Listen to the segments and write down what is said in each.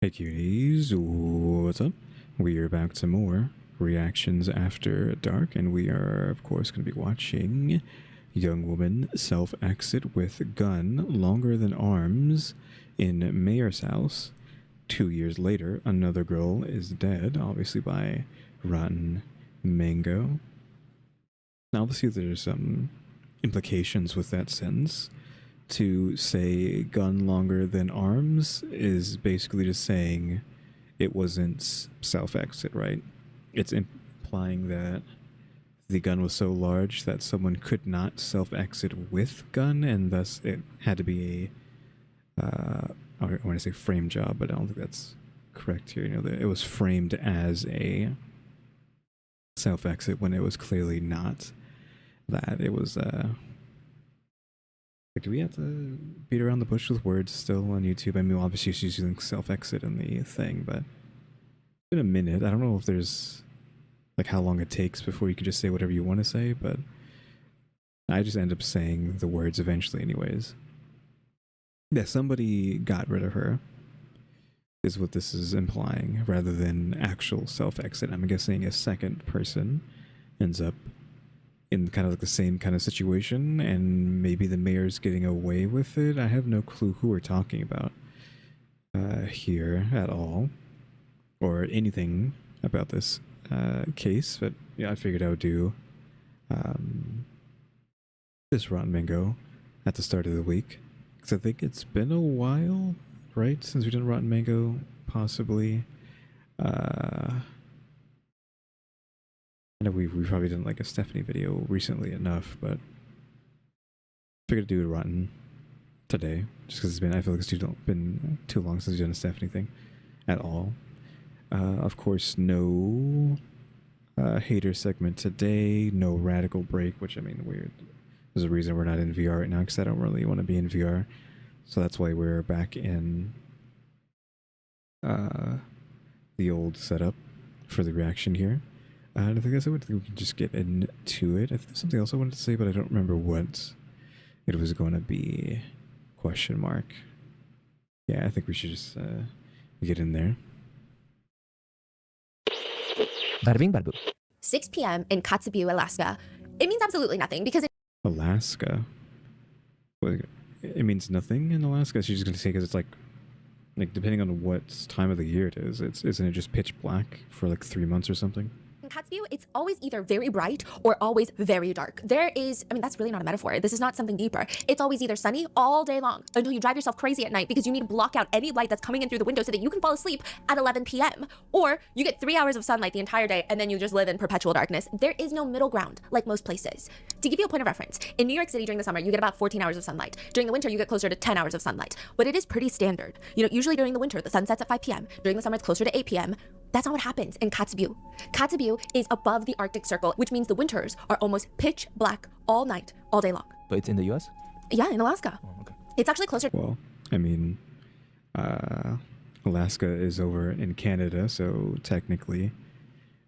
Hey cuties, what's up? We are back to more reactions after dark, and we are of course going to be watching young woman self-exit with gun longer than arms in mayor's house. 2 years later, another girl is dead, obviously by rotten mango. Now let's see if there's some implications with that sentence. To say gun longer than arms is basically just saying it wasn't self-exit, right? It's implying that the gun was so large that someone could not self-exit with gun, and thus it had to be I want to say frame job, but I don't think that's correct here. You know, it was framed as a self-exit when it was clearly not that. It was do we have to beat around the bush with words still on YouTube? I mean, obviously she's using self-exit in the thing, but it's been a minute. I don't know if there's like how long it takes before you can just say whatever you want to say, but I just end up saying the words eventually anyways. Yeah, somebody got rid of her is what this is implying, rather than actual self-exit. I'm guessing a second person ends up in kind of like the same kind of situation, and maybe the mayor's getting away with it. I have no clue who we're talking about here at all, or anything about this case, but yeah, I figured I would do this Rotten Mango at the start of the week, because I think it's been a while, right, since we've done Rotten Mango, possibly. I know we've probably done like a Stephanie video recently enough, but figured to do a Rotten today, just because I feel like it's been too long since we've done a Stephanie thing at all. Of course, no hater segment today, no radical break, which I mean, weird. There's a reason we're not in VR right now, because I don't really want to be in VR, so that's why we're back in the old setup for the reaction here. And I think we can just get into it. I think there's something else I wanted to say, but I don't remember what it was going to be. Question mark. Yeah, I think we should just get in there. Bada bing, bada boom. 6 p.m. in Kotzebue, Alaska. It means absolutely nothing because Alaska? It means nothing in Alaska? She's just going to say because it's like depending on what time of the year it is, isn't it just pitch black for like 3 months or something? in Kotzebue, it's always either very bright or always very dark. There is, I mean, that's really not a metaphor. This is not something deeper. It's always either sunny all day long until you drive yourself crazy at night because you need to block out any light that's coming in through the window so that you can fall asleep at 11 p.m. Or you get 3 hours of sunlight the entire day and then you just live in perpetual darkness. There is no middle ground like most places. To give you a point of reference, in New York City during the summer, you get about 14 hours of sunlight. During the winter, you get closer to 10 hours of sunlight. But it is pretty standard. You know, usually during the winter, the sun sets at 5 p.m. During the summer, it's closer to 8 p.m. That's not what happens in Kotzebue. Kotzebue is above the Arctic Circle, which means the winters are almost pitch black all night, all day long. But it's in the US? Yeah, in Alaska. Oh, okay. It's actually closer. Well, I mean, Alaska is over in Canada, so technically,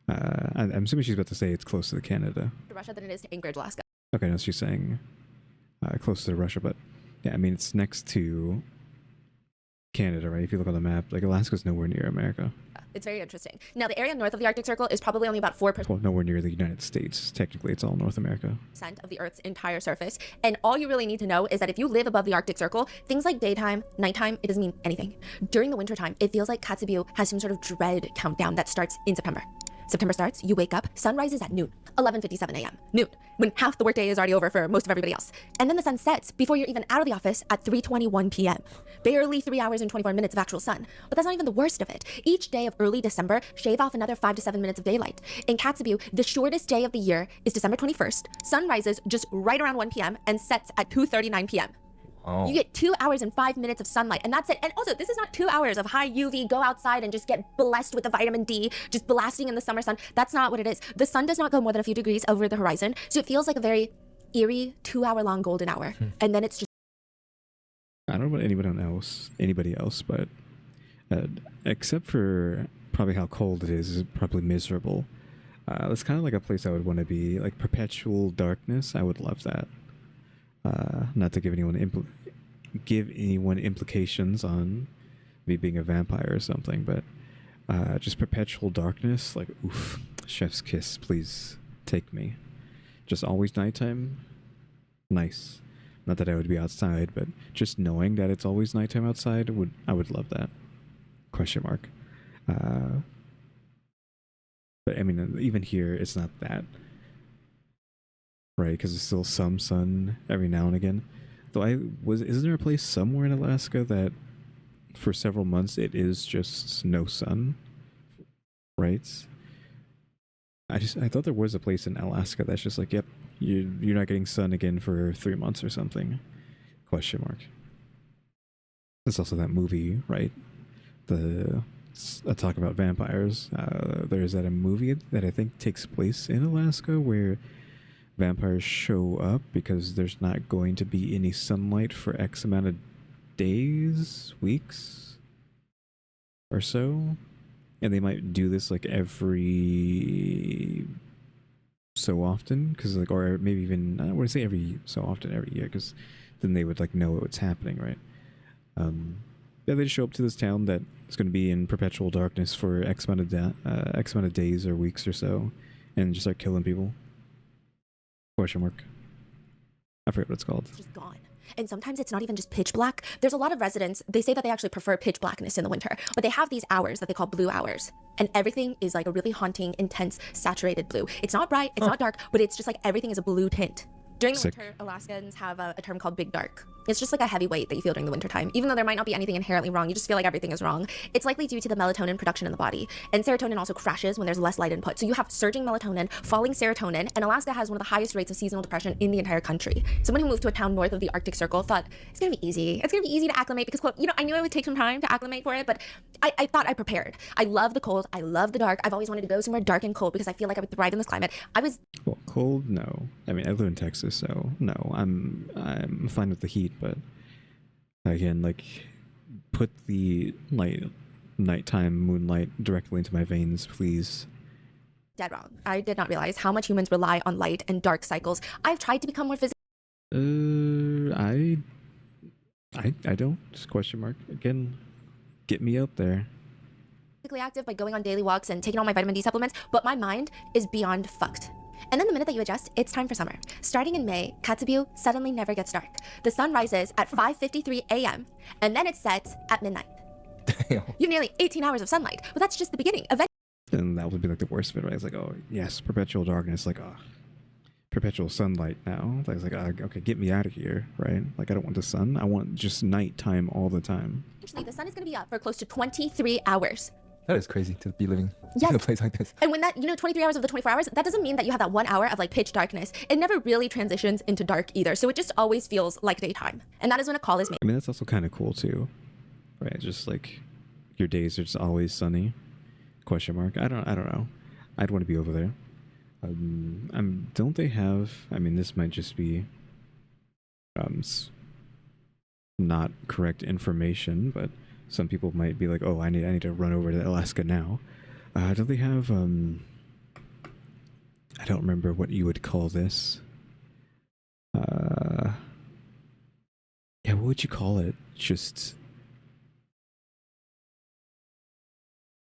I'm assuming she's about to say it's closer to Canada. To Russia than it is to Anchorage, Alaska. Okay, no, she's saying closer to Russia, but yeah, I mean, it's next to Canada, right? If you look on the map, like Alaska's nowhere near America. It's very interesting. Now, the area north of the Arctic Circle is probably only about 4%. Well, nowhere near the United States. Technically, it's all North America. Of the Earth's entire surface. And all you really need to know is that if you live above the Arctic Circle, things like daytime, nighttime, it doesn't mean anything. During the wintertime, it feels like Kotzebue has some sort of dread countdown that starts in September. September starts, you wake up, sun rises at noon, 11:57 a.m., noon, when half the workday is already over for most of everybody else. And then the sun sets before you're even out of the office at 3:21 p.m. Barely 3 hours and 24 minutes of actual sun. But that's not even the worst of it. Each day of early December, shave off another 5 to 7 minutes of daylight. In Kotzebue, the shortest day of the year is December 21st. Sun rises just right around 1 p.m. and sets at 2:39 p.m. Oh. You get 2 hours and 5 minutes of sunlight, and that's it. And also, this is not 2 hours of high UV, go outside and just get blessed with the vitamin D, just blasting in the summer sun. That's not what it is. The sun does not go more than a few degrees over the horizon, so it feels like a very eerie 2-hour-long golden hour. And then it's just... I don't know about anybody else, but except for probably how cold it is probably miserable. It's kind of like a place I would want to be, like perpetual darkness. I would love that. Not to give anyone implications on me being a vampire or something, but just perpetual darkness, like, oof, chef's kiss, please take me. Just always nighttime, nice. Not that I would be outside, but just knowing that it's always nighttime outside, I would love that. Question mark. But I mean, even here, it's not that, right? Because there's still some sun every now and again. Though isn't there a place somewhere in Alaska that for several months it is just no sun, right? I thought there was a place in Alaska that's just like, yep, you're not getting sun again for 3 months or something. Question mark. There's also that movie, right? Talk about vampires. There's a movie that I think takes place in Alaska where vampires show up because there's not going to be any sunlight for X amount of days, weeks, or so. And they might do this like every so often, because like, or maybe even, I don't want to say every so often, every year, because then they would like know what's happening, right? Yeah, they just show up to this town that is going to be in perpetual darkness for X amount of days or weeks or so, and just start killing people. Question mark. I forget what it's called. It's just gone. And sometimes it's not even just pitch black. There's a lot of residents, they say that they actually prefer pitch blackness in the winter, but they have these hours that they call blue hours. And everything is like a really haunting, intense, saturated blue. It's not bright, it's not dark, but it's just like everything is a blue tint. During the winter, Alaskans have a term called big dark. It's just like a heavy weight that you feel during the wintertime. Even though there might not be anything inherently wrong, you just feel like everything is wrong. It's likely due to the melatonin production in the body. And serotonin also crashes when there's less light input. So you have surging melatonin, falling serotonin, and Alaska has one of the highest rates of seasonal depression in the entire country. Someone who moved to a town north of the Arctic Circle thought, it's gonna be easy. It's gonna be easy to acclimate because, quote, I knew it would take some time to acclimate for it, but I thought I prepared. I love the cold, I love the dark. I've always wanted to go somewhere dark and cold because I feel like I would thrive in this climate. Well, cold, no. I mean, I live in Texas, so no. I'm fine with the heat, but again, like, put the nighttime moonlight directly into my veins, please. Dead wrong. I did not realize how much humans rely on light and dark cycles. I've tried to become more physical. I don't. Question mark. Again, get me out there. Physically active by going on daily walks and taking all my vitamin D supplements, but my mind is beyond fucked. And then the minute that you adjust, it's time for summer. Starting in May, Kotzebue suddenly never gets dark. The sun rises at 5:53 a.m. and then it sets at midnight. Damn. You have nearly 18 hours of sunlight, but that's just the beginning. And that would be like the worst bit, right? It's like, oh yes, perpetual darkness, like, oh, perpetual sunlight now. It's like, okay, get me out of here, right? Like, I don't want the sun. I want just nighttime all the time. Eventually, the sun is going to be up for close to 23 hours. That is crazy to be living Yes. in a place like this. And when that, 23 hours of the 24 hours, that doesn't mean that you have that 1 hour of like pitch darkness. It never really transitions into dark either. So it just always feels like daytime. And that is when a call is made. I mean, that's also kind of cool too, right? Just like your days are just always sunny. Question mark. I don't know. I'd want to be over there. Don't they have? I mean, this might just be not correct information, but some people might be like, oh, I need to run over to Alaska now. Don't they have I don't remember what you would call this. Yeah, what would you call it? Just,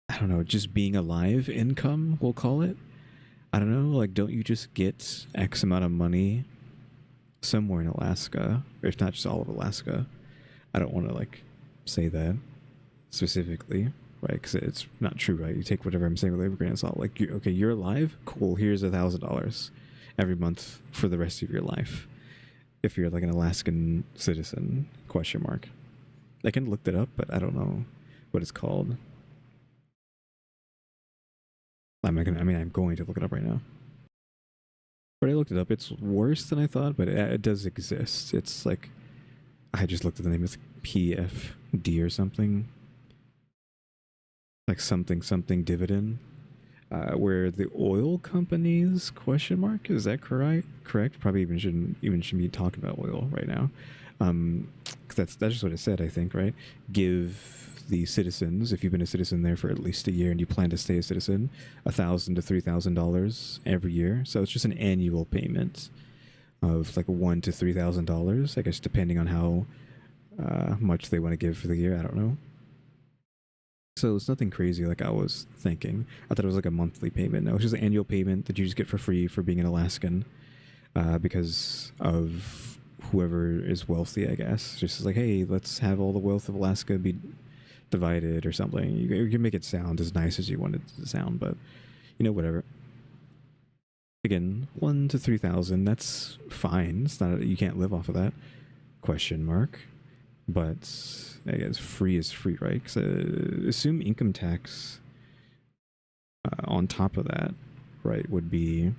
I don't know, just being alive income, we'll call it. I don't know, like, don't you just get X amount of money somewhere in Alaska, or if not just all of Alaska? I don't want to, like, say that specifically, right? Because it's not true, right? You take whatever I'm saying with a grain of salt. Like, you're alive? Cool, here's $1,000 every month for the rest of your life. If you're, like, an Alaskan citizen, question mark. I can look that up, but I don't know what it's called. I'm going to look it up right now. But I looked it up. It's worse than I thought, but it does exist. It's like, I just looked at the name. It's PFD or something. Like something dividend. Where the oil companies, question mark, is that correct? Probably even shouldn't be talking about oil right now. Cause that's just what it said, I think, right? Give the citizens, if you've been a citizen there for at least a year and you plan to stay a citizen, $1,000 to $3,000 every year. So it's just an annual payment of like $1,000 to $3,000, I guess, depending on how much they want to give for the year. I don't know. So it's nothing crazy like I was thinking. I thought it was like a monthly payment. No, it's just an annual payment that you just get for free for being an Alaskan, because of whoever is wealthy, I guess. Just like, hey, let's have all the wealth of Alaska be divided or something. You can make it sound as nice as you want it to sound, but whatever. Again, 1,000 to 3,000. That's fine. It's not you can't live off of that. Question mark. But I guess free is free, right? Because assume income tax on top of that, right, would be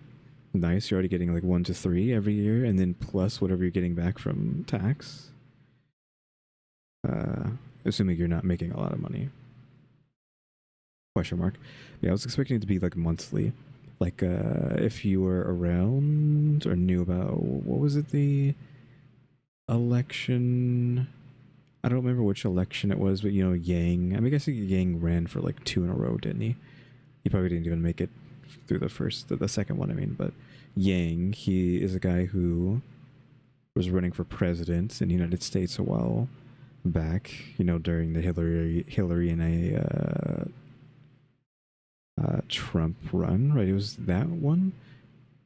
nice. You're already getting like 1 to 3 every year, and then plus whatever you're getting back from tax. Assuming you're not making a lot of money. Question mark. Yeah, I was expecting it to be like monthly. Like if you were around or knew about, what was it, the election? I don't remember which election it was, but Yang. I mean, I guess Yang ran for like 2 in a row, didn't he? He probably didn't even make it through the second one. I mean, but Yang, he is a guy who was running for president in the United States a while back. During the Hillary and Trump run, right? It was that one.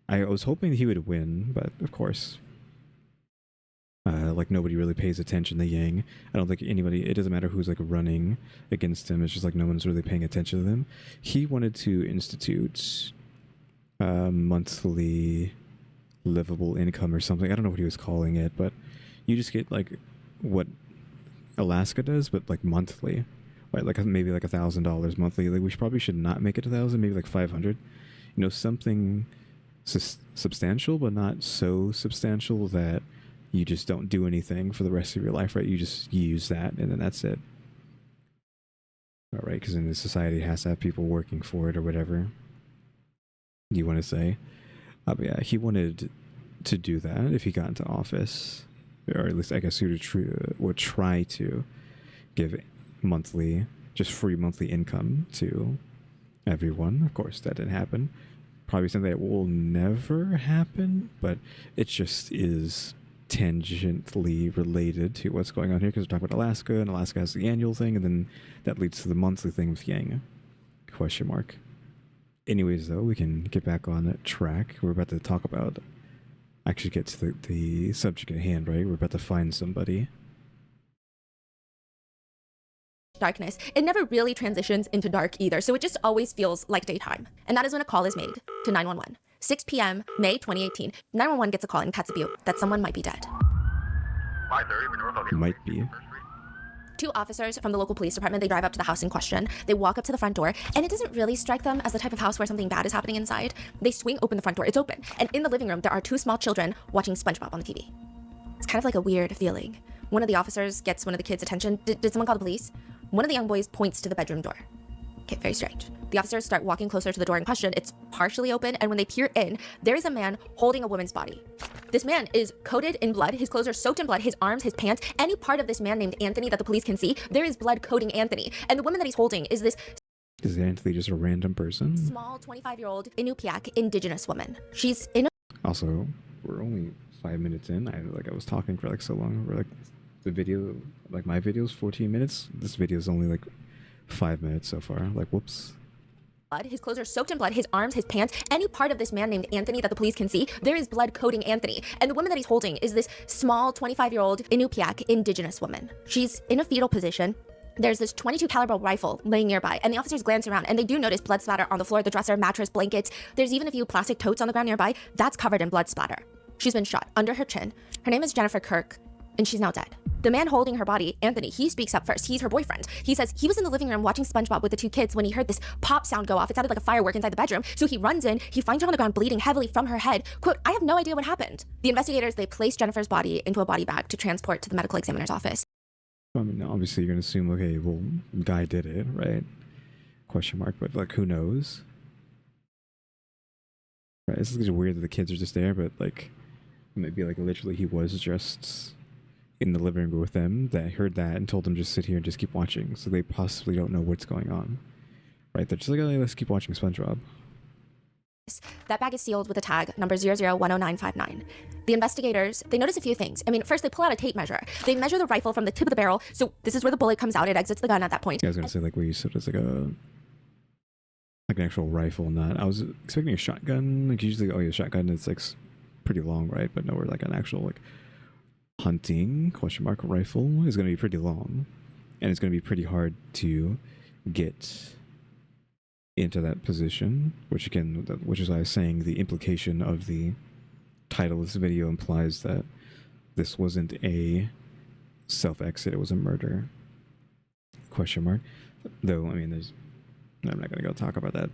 I was hoping he would win, but of course. Like nobody really pays attention to Yang. I don't think anybody, it doesn't matter who's like running against him. It's just like no one's really paying attention to them. He wanted to institute monthly livable income or something. I don't know what he was calling it, but you just get like what Alaska does, but like monthly, right? Like maybe like $1,000 monthly. Like we probably should not make it 1,000, maybe like 500. Something substantial, but not so substantial that you just don't do anything for the rest of your life, right? You just use that, and then that's it. All right, because in the society, it has to have people working for it or whatever you want to say. But yeah, he wanted to do that if he got into office, or at least I guess he would try to give monthly, just free monthly income to everyone. Of course, that didn't happen. Probably something that will never happen, but it just is tangentially related to what's going on here, because we're talking about Alaska, and Alaska has the annual thing, and then that leads to the monthly thing with Yang. Question mark. Anyways, though, we can get back on track. We're about to talk about, actually get to the subject at hand, right? We're about to find somebody. Darkness. It never really transitions into dark either, so it just always feels like daytime. And that is when a call is made to 911. 6 p.m., May 2018. 911 gets a call in Kotzebue that someone might be dead. Might be. 2 officers from the local police department, they drive up to the house in question. They walk up to the front door, and it doesn't really strike them as the type of house where something bad is happening inside. They swing open the front door. It's open. And in the living room, there are 2 small children watching SpongeBob on the TV. It's kind of like a weird feeling. One of the officers gets one of the kids' attention. Did someone call the police? One of the young boys points to the bedroom door. Okay, very strange. The officers start walking closer to the door in question. It's partially open, and when they peer in, there is a man holding a woman's body. This man is coated in blood. His clothes are soaked in blood. His arms, his pants, any part of this man named Anthony that the police can see, there is blood coating Anthony. And the woman that he's holding is this... Is Anthony just a random person? Small 25-year-old Inupiaq indigenous woman. She's in a... Also, we're only 5 minutes in. I was talking for like so long. We're like, the video, like my video is 14 minutes. This video is only like 5 minutes so far. Like, whoops. Blood. His clothes are soaked in blood. His arms, his pants, any part of this man named Anthony that the police can see, there is blood coating Anthony. And the woman that he's holding is this small 25-year-old Inupiaq indigenous woman. She's in a fetal position. There's this .22 caliber rifle laying nearby, and the officers glance around, and they do notice blood splatter on the floor, the dresser, mattress, blankets. There's even a few plastic totes on the ground nearby. That's covered in blood splatter. She's been shot under her chin. Her name is Jennifer Kirk, and she's now dead. The man holding her body, Anthony, he speaks up first. He's her boyfriend. He says he was in the living room watching SpongeBob with the 2 kids when he heard this pop sound go off. It sounded like a firework inside the bedroom. So he runs in, he finds her on the ground bleeding heavily from her head. Quote, "I have no idea what happened." The investigators, they place Jennifer's body into a body bag to transport to the medical examiner's office. I mean, obviously you're going to assume, okay, well, guy did it, right? Question mark, but like, who knows? Right, it's just weird that the kids are just there, but like, maybe like literally he was just in the living room with them, that heard that and told them just sit here and just keep watching, so they possibly don't know what's going on. Right, they're just like, oh, let's keep watching SpongeBob. That bag is sealed with a tag, number 00-10959. The investigators, they notice a few things. I mean, first, they pull out a tape measure. They measure the rifle from the tip of the barrel, so this is where the bullet comes out. It exits the gun at that point. Yeah, I was going to say, like, where you said it's like an actual rifle, not... I was expecting a shotgun. Like, usually, oh, yeah, shotgun is, like, pretty long, right? But no, we're like an actual, like, hunting, question mark, rifle is going to be pretty long. And it's going to be pretty hard to get into that position, which is why I was saying the implication of the title of this video implies that this wasn't a self-exit, it was a murder, question mark. Though, I mean, I'm not going to go talk about that,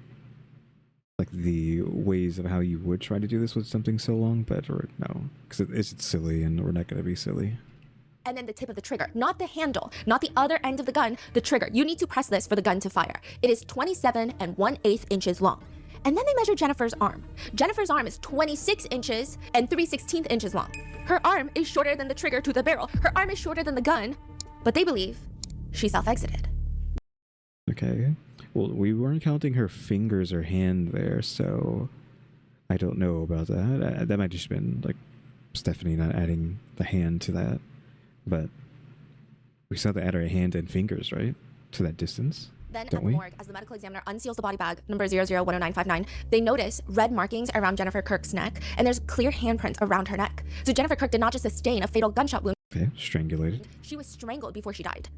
like the ways of how you would try to do this with something so long, but or no, because it's silly and we're not going to be silly. And then the tip of the trigger, not the handle, not the other end of the gun, the trigger. You need to press this for the gun to fire. It is 27 1/8 inches long. And then they measure Jennifer's arm. Jennifer's arm is 26 inches and 3/16 inches long. Her arm is shorter than the trigger to the barrel. Her arm is shorter than the gun, but they believe she self-exited. Okay. Well, we weren't counting her fingers or hand there, so I don't know about that. That might just been like Stephanie not adding the hand to that. But we still have to add our hand and fingers, right? To that distance. Then don't at the morgue, as the medical examiner unseals the body bag, number 00-10959, they notice red markings around Jennifer Kirk's neck, and there's clear handprints around her neck. So Jennifer Kirk did not just sustain a fatal gunshot wound. Okay, strangulated. She was strangled before she died.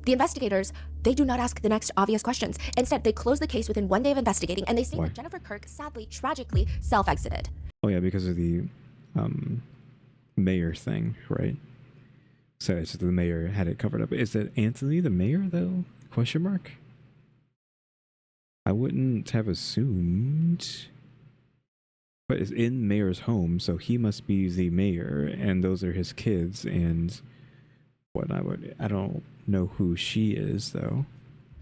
The investigators, they do not ask the next obvious questions. Instead, they close the case within 1 day of investigating, and they state that Jennifer Kirk sadly, tragically, self-exited. Oh yeah, because of the mayor thing, right? So it's the mayor had it covered up. Is it Anthony the mayor though? Question mark? I wouldn't have assumed. But it's in mayor's home, so he must be the mayor, and those are his kids, and I don't know who she is though.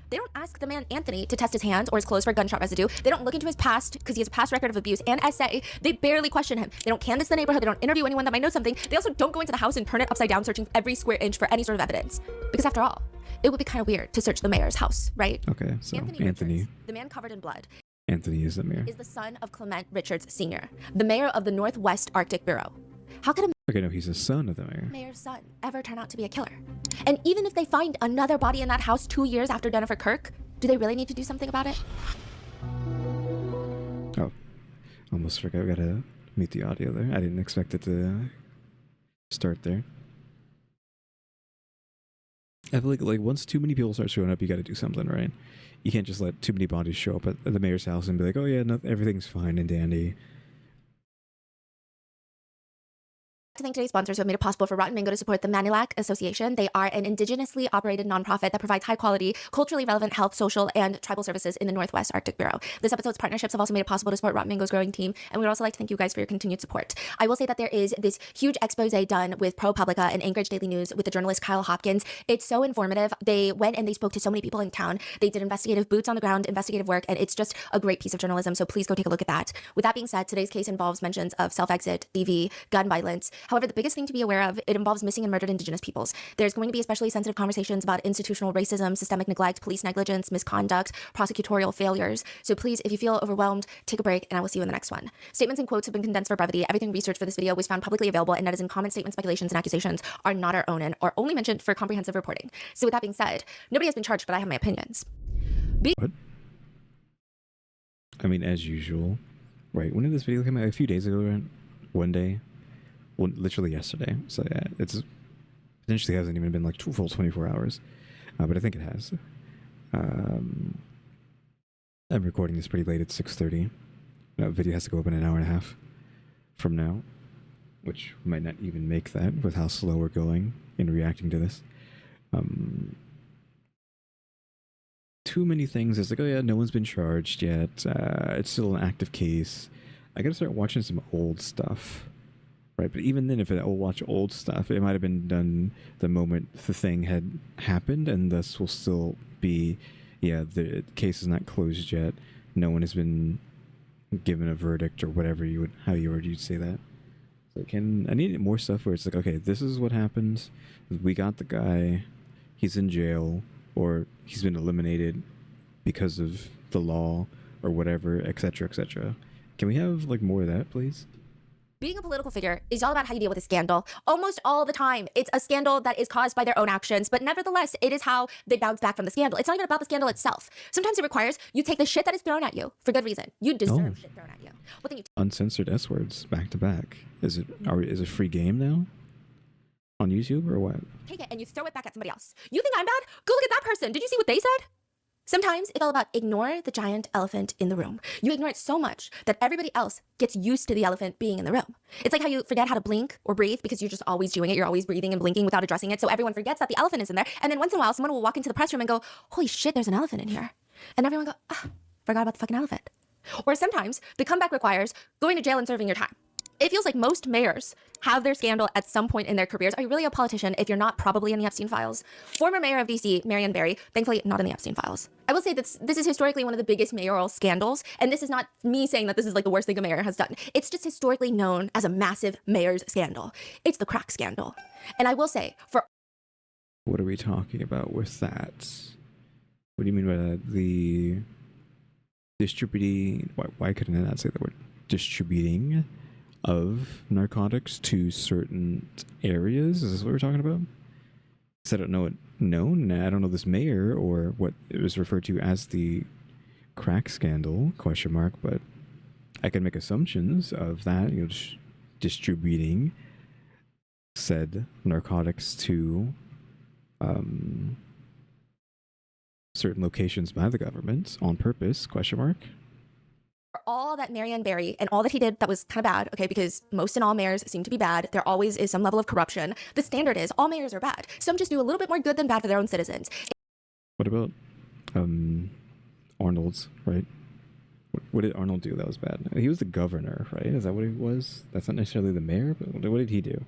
They don't ask the man Anthony to test his hands or his clothes for gunshot residue. They don't look into his past because he has a past record of abuse and SA. They barely question him. They don't canvass the neighborhood. They don't interview anyone that might know something. They also don't go into the house and turn it upside down, searching every square inch for any sort of evidence. Because after all, it would be kind of weird to search the mayor's house, right? Okay, so Anthony Richards, the man covered in blood, Anthony is the mayor. is the son of Clement Richards Sr., the mayor of the Northwest Arctic Bureau. How could a Okay, no, he's the son of the mayor. mayor's son ever turn out to be a killer? And even if they find another body in that house 2 years after Jennifer Kirk, do they really need to do something about it? Oh, almost forgot. We gotta mute the audio there. I didn't expect it to start there. I feel like once too many people start showing up, you gotta do something, right? You can't just let too many bodies show up at the mayor's house and be like, oh yeah, no, everything's fine and dandy. To thank today's sponsors who have made it possible for Rotten Mango to support the Manilac Association. They are an indigenously operated nonprofit that provides high quality, culturally relevant health, social, and tribal services in the Northwest Arctic Bureau. This episode's partnerships have also made it possible to support Rotten Mango's growing team, and we'd also like to thank you guys for your continued support. I will say that there is this huge expose done with ProPublica and Anchorage Daily News with the journalist Kyle Hopkins. It's so informative. They went and they spoke to so many people in town. They did investigative boots on the ground, investigative work, and it's just a great piece of journalism, so please go take a look at that. With that being said, today's case involves mentions of self-exit, DV, gun violence. However, the biggest thing to be aware of, it involves missing and murdered Indigenous peoples. There's going to be especially sensitive conversations about institutional racism, systemic neglect, police negligence, misconduct, prosecutorial failures. So please, if you feel overwhelmed, take a break, and I will see you in the next one. Statements and quotes have been condensed for brevity. Everything researched for this video was found publicly available, and that is in common statements, speculations, and accusations are not our own and are only mentioned for comprehensive reporting. So with that being said, nobody has been charged, but I have my opinions. What? I mean, as usual, right? When did this video come out? A few days ago, right? One day. Well, literally yesterday. So yeah, it's potentially hasn't even been like full 24 hours, but I think it has. I'm recording this pretty late at 6:30. Video has to go up in an hour and a half from now, which might not even make that with how slow we're going in reacting to this. Too many things. It's like, oh yeah, no one's been charged yet. It's still an active case. I gotta start watching some old stuff. Right, but even then, if I'll watch old stuff, it might have been done the moment the thing had happened, and thus will still be, yeah, the case is not closed yet. No one has been given a verdict or whatever you'd say that. So I need more stuff where it's like, okay, this is what happened. We got the guy. He's in jail, or he's been eliminated because of the law or whatever, etc., etc. Can we have like more of that, please? Being a political figure is all about how you deal with a scandal. Almost all the time, it's a scandal that is caused by their own actions, but nevertheless, it is how they bounce back from the scandal. It's not even about the scandal itself. Sometimes it requires you take the shit that is thrown at you for good reason. You deserve shit thrown at you. Well, then you Uncensored S words back to back. Is it free game now? On YouTube or what? take it and you throw it back at somebody else. You think I'm bad? Go look at that person. Did you see what they said? Sometimes it's all about ignore the giant elephant in the room. You ignore it so much that everybody else gets used to the elephant being in the room. It's like how you forget how to blink or breathe because you're just always doing it. You're always breathing and blinking without addressing it. So everyone forgets that the elephant is in there. And then once in a while, someone will walk into the press room and go, holy shit, there's an elephant in here. And everyone go, forgot about the fucking elephant. Or sometimes the comeback requires going to jail and serving your time. It feels like most mayors have their scandal at some point in their careers. Are you really a politician if you're not probably in the Epstein files? Former mayor of DC, Marion Barry, thankfully not in the Epstein files. I will say that this is historically one of the biggest mayoral scandals, and this is not me saying that this is like the worst thing a mayor has done. It's just historically known as a massive mayor's scandal. It's the crack scandal. And I will say, for... What are we talking about with that? What do you mean by that? The distributing... Why couldn't I not say the word distributing of narcotics to certain areas? Is this what we're talking about? I don't know it known. I don't know this mayor or what it was referred to as the crack scandal, question mark, but I can make assumptions of that, you know, distributing said narcotics to certain locations by the government on purpose, question mark. All that Marion Barry and all that he did that was kind of bad, okay, because most and all mayors seem to be bad. There always is some level of corruption. The standard is all mayors are bad. Some just do a little bit more good than bad for their own citizens. What about Arnold's, right? What did Arnold do that was bad? He was the governor, right? Is that what he was? That's not necessarily the mayor, but what did he do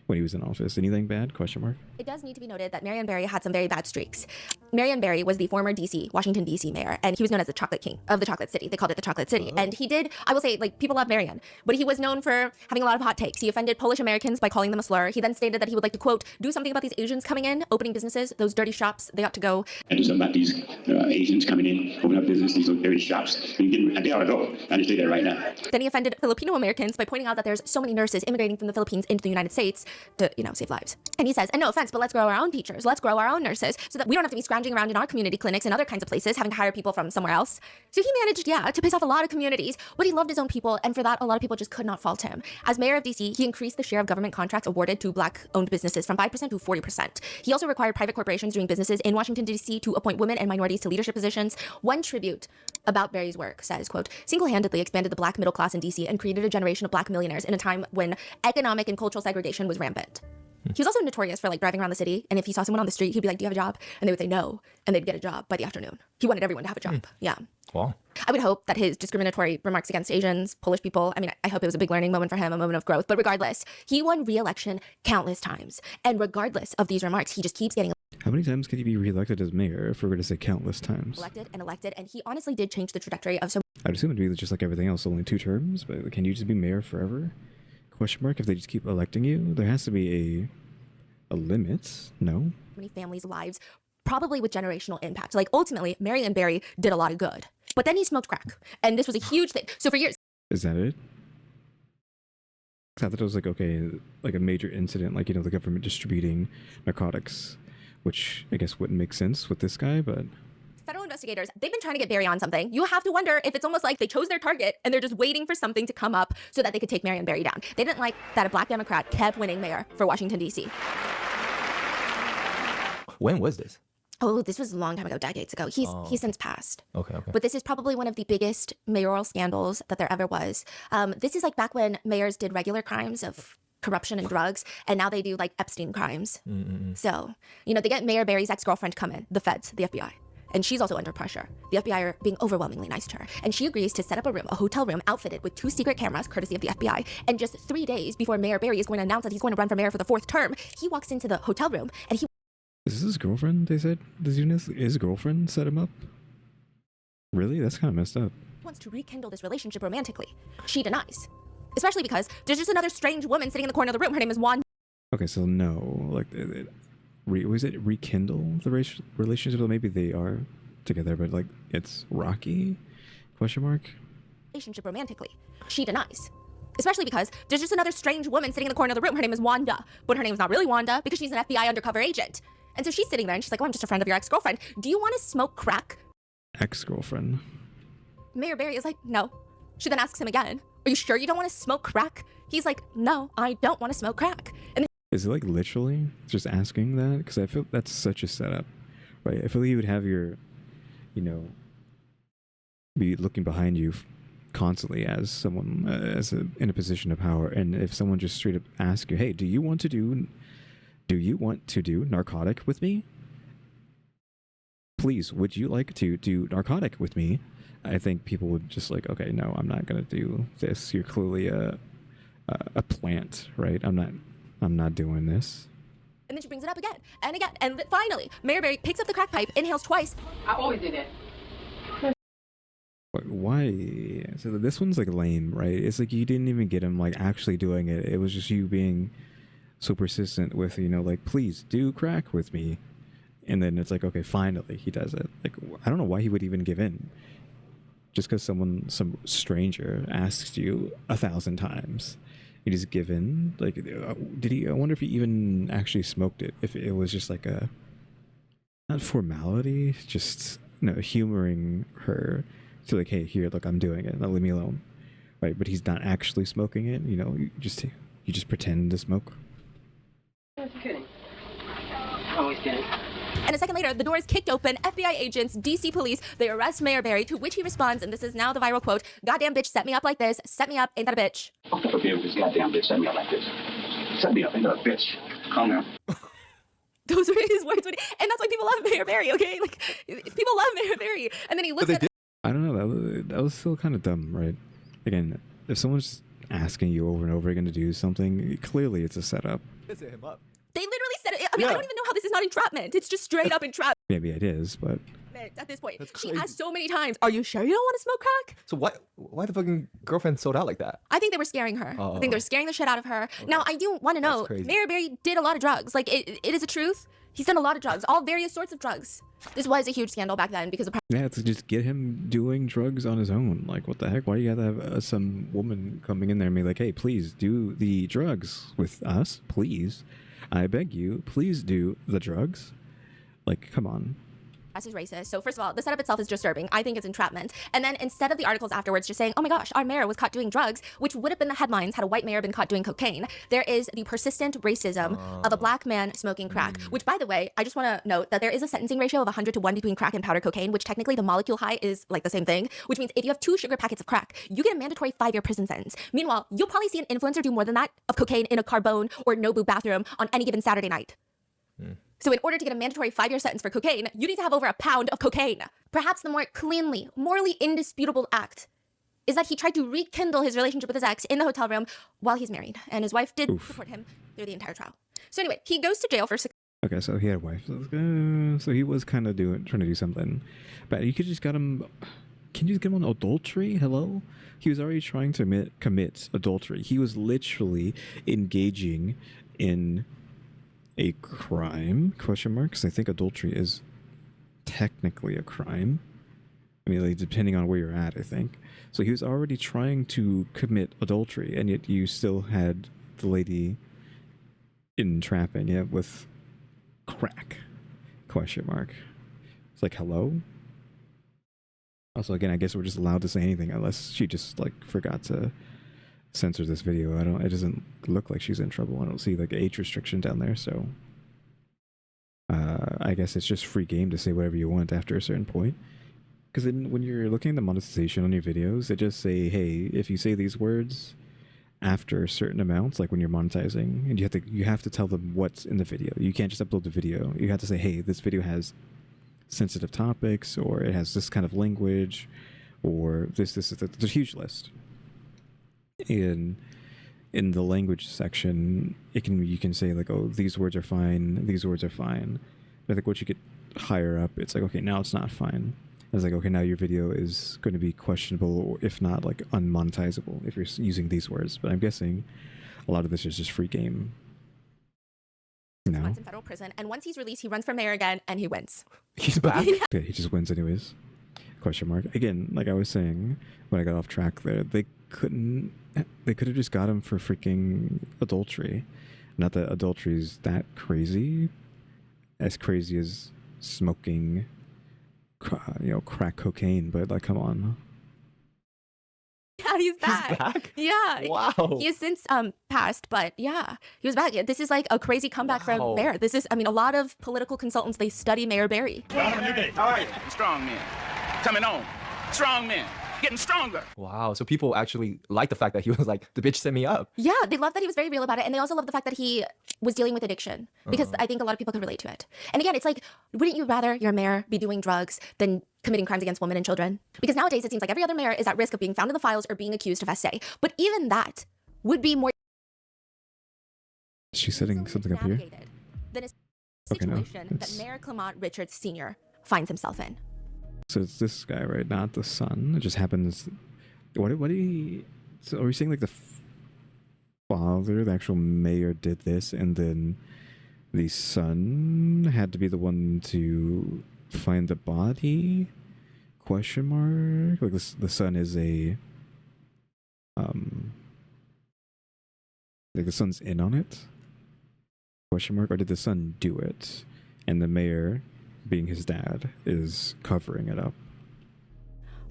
when he was in office? Anything bad, question mark? It does need to be noted that Marion Barry had some very bad streaks. Marion Barry was the former Washington, D.C. mayor, and he was known as the Chocolate King of the Chocolate City. They called it the Chocolate City. And he did, I will say, like, people love Marion, but he was known for having a lot of hot takes. He offended Polish Americans by calling them a slur. He then stated that he would like to, quote, do something about these Asians coming in, opening businesses, those dirty shops, they ought to go. And do something about these Asians coming in, opening up business, these little dirty shops. They ought to go. I just say that right now. Then he offended Filipino Americans by pointing out that there's so many nurses immigrating from the Philippines into the United States to, you know, save lives. And he says, and no offense, but let's grow our own teachers. Let's grow our own nurses so that we don't have to be scrounging around in our community clinics and other kinds of places, having to hire people from somewhere else. So he managed, to piss off a lot of communities, but he loved his own people, and for that, a lot of people just could not fault him. As mayor of DC, he increased the share of government contracts awarded to Black-owned businesses from 5% to 40%. He also required private corporations doing businesses in Washington, D.C. to appoint women and minorities to leadership positions. One tribute about Barry's work says, quote, single-handedly expanded the Black middle class in D.C. and created a generation of Black millionaires in a time when economic and cultural segregation was rampant. He was also notorious for like driving around the city, and if he saw someone on the street, he'd be like, do you have a job? And they would say no, and they'd get a job by the afternoon. He wanted everyone to have a job. Yeah. Wow. I would hope that his discriminatory remarks against Asians, Polish people, I mean, I hope it was a big learning moment for him, a moment of growth. But regardless, he won re-election countless times. And regardless of these remarks, he just keeps getting How many times can he be reelected as mayor, if we were to say countless times? elected, and he honestly did change the trajectory of so I'd assume it'd be just like everything else, only 2 terms, but can you just be mayor forever? Question mark, if they just keep electing you? There has to be a limit, no? many families' lives, probably with generational impact. Like ultimately, Marion Barry did a lot of good. But then he smoked crack, and this was a huge thing. So for years... Is that it? I thought it was like, okay, like a major incident, like, you know, the government distributing narcotics, which I guess wouldn't make sense with this guy, but... Federal investigators, they've been trying to get Barry on something. You have to wonder if it's almost like they chose their target and they're just waiting for something to come up so that they could take Marion Barry down. They didn't like that a Black Democrat kept winning mayor for Washington, D.C. When was this? Oh, this was a long time ago, decades ago. He's since passed. Okay. But this is probably one of the biggest mayoral scandals that there ever was. This is like back when mayors did regular crimes of corruption and drugs, and now they do like Epstein crimes. So, you know, they get Mayor Barry's ex-girlfriend to come in, the feds, the FBI. And she's also under pressure. The FBI are being overwhelmingly nice to her. And she agrees to set up a hotel room outfitted with 2 secret cameras, courtesy of the FBI. And just 3 days before Mayor Barry is going to announce that he's going to run for mayor for the 4th term, he walks into the hotel room and he... Is this his girlfriend, they said? His girlfriend set him up? Really? That's kind of messed up. wants to rekindle this relationship romantically. She denies. Especially because there's just another strange woman sitting in the corner of the room. Her name is Juan. Okay, so no. Like, was it rekindle the relationship? Maybe they are together, but like, it's rocky? Question mark? relationship romantically. She denies. Especially because there's just another strange woman sitting in the corner of the room. Her name is Wanda, but her name's not really Wanda because she's an FBI undercover agent. And so she's sitting there and she's like, oh, I'm just a friend of your ex-girlfriend. Do you want to smoke crack? Ex-girlfriend. Mayor Barry is like, no. She then asks him again, are you sure you don't want to smoke crack? He's like, no, I don't want to smoke crack. And then Is it like literally just asking that? Because I feel that's such a setup, right? I feel like you would have your, you know, be looking behind you constantly as someone in a position of power, and if someone just straight up asks you, hey, do you want to do narcotic with me? Please, would you like to do narcotic with me? I think people would just like, okay, no, I'm not gonna do this. You're clearly a plant, right? I'm not doing this. And then she brings it up again and again. And finally, Mayor Barry picks up the crack pipe, inhales twice. I always did that. Why? So this one's like lame, right? It's like you didn't even get him like actually doing it. It was just you being so persistent with, you know, like, please do crack with me. And then it's like, okay, finally he does it. Like, I don't know why he would even give in. Just because some stranger asks you 1,000 times. You just give in. Like, did he? I wonder if he even actually smoked it. If it was just like a, not formality, just, you know, humoring her to like, hey, here, look, I'm doing it. Now leave me alone, right? But he's not actually smoking it. You know, you just pretend to smoke. I'm kidding. I always did it. And a second later, the door is kicked open. FBI agents, DC police, they arrest Mayor Barry, to which he responds, and this is now the viral quote, goddamn bitch set me up like this. Set me up, ain't that a bitch? I'll never be able to goddamn bitch set me up like this. Set me up, ain't that a bitch? Calm down. Those were his words. And that's why people love Mayor Barry, okay? Like, people love Mayor Barry. And then he looks at I don't know. That was still kind of dumb, right? Again, if someone's asking you over and over again to do something, clearly it's a setup. They set him up. They literally said it. I mean, I don't even know how this is not entrapment. It's just straight up entrapment Maybe it is, but at this point. That's She crazy. asked so many times, are you sure you don't want to smoke crack? So why the fucking girlfriend sold out like that? I think they were scaring her. Oh. I think they're scaring the shit out of her. Now, I do want to know, crazy. Mayor Barry did a lot of drugs. Like, it is a truth. He's done a lot of drugs, all various sorts of drugs. This was a huge scandal back then because of yeah, to just get him doing drugs on his own. Like, what the heck? Why do you gotta have some woman coming in there and be like, hey, please do the drugs with us, please. I beg you, please do the drugs. Like, come on. is racist. So first of all, the setup itself is disturbing. I think it's entrapment. And then instead of the articles afterwards just saying, oh my gosh, our mayor was caught doing drugs, which would have been the headlines had a white mayor been caught doing cocaine, there is the persistent racism of a black man smoking crack, which, by the way, I just want to note that there is a sentencing ratio of 100 to 1 between crack and powder cocaine, which technically the molecule high is like the same thing, which means if you have 2 sugar packets of crack, you get a mandatory 5-year prison sentence. Meanwhile, you'll probably see an influencer do more than that of cocaine in a Carbone or Nobu bathroom on any given Saturday night. So in order to get a mandatory 5-year sentence for cocaine, you need to have over a pound of cocaine. Perhaps the more cleanly, morally indisputable act is that he tried to rekindle his relationship with his ex in the hotel room while he's married, and his wife did support him through the entire trial. So anyway, he goes to jail for 6. Okay, so he had a wife. So he was kind of trying to do something. But you could just got him. Can you just get him on adultery? Hello? He was already trying to commit adultery. He was literally engaging in a crime, question marks. I think adultery is technically a crime. I mean, like, depending on where you're at, I think. So he was already trying to commit adultery, and yet you still had the lady entrapping it with crack, question mark. It's like, hello? Also, again, I guess we're just allowed to say anything unless she just, like, forgot to censor this video. It doesn't look like she's in trouble. I don't see like age restriction down there, so I guess it's just free game to say whatever you want after a certain point. Because then when you're looking at the monetization on your videos, they just say, hey, if you say these words after certain amounts, like when you're monetizing, and you have to tell them what's in the video. You can't just upload the video. You have to say, hey, this video has sensitive topics, or it has this kind of language, or this. There's a huge list. In the language section, you can say like, oh, these words are fine, these words are fine. But I think once you get higher up, it's like, okay, now it's not fine. It's like, okay, now your video is going to be questionable, or if not like unmonetizable if you're using these words. But I'm guessing a lot of this is just free game. No. Months in federal prison, and once he's released, he runs for mayor again, and he wins. He's back. Yeah, he just wins anyways. Question mark. Again, like I was saying when I got off track there, they could have just got him for freaking adultery. Not that adultery is that crazy. As crazy as smoking, crack cocaine, but like, come on. Yeah, he's back. He's back? Yeah. Wow. He has since passed, but yeah, he was back. This is like a crazy comeback for Wow. Mayor. This is, I mean, a lot of political consultants, they study Mayor Barry. All right, strong men coming on. Strong men getting stronger. Wow. So people actually like the fact that he was like, the bitch set me up. Yeah, they love that he was very real about it. And they also love the fact that he was dealing with addiction because I think a lot of people could relate to it. And again, it's like, wouldn't you rather your mayor be doing drugs than committing crimes against women and children? Because nowadays it seems like every other mayor is at risk of being found in the files or being accused of SA. But even that would be more... She's setting something up here. Than a Okay, no, situation it's- that Mayor Clement Richards Sr. finds himself in. So it's this guy, right? Not the son. It just happens. What did he? So are we saying like the father, the actual mayor, did this, and then the son had to be the one to find the body? Question mark. Like the son is a like the son's in on it? Question mark. Or did the son do it, and the mayor, being his dad, is covering it up?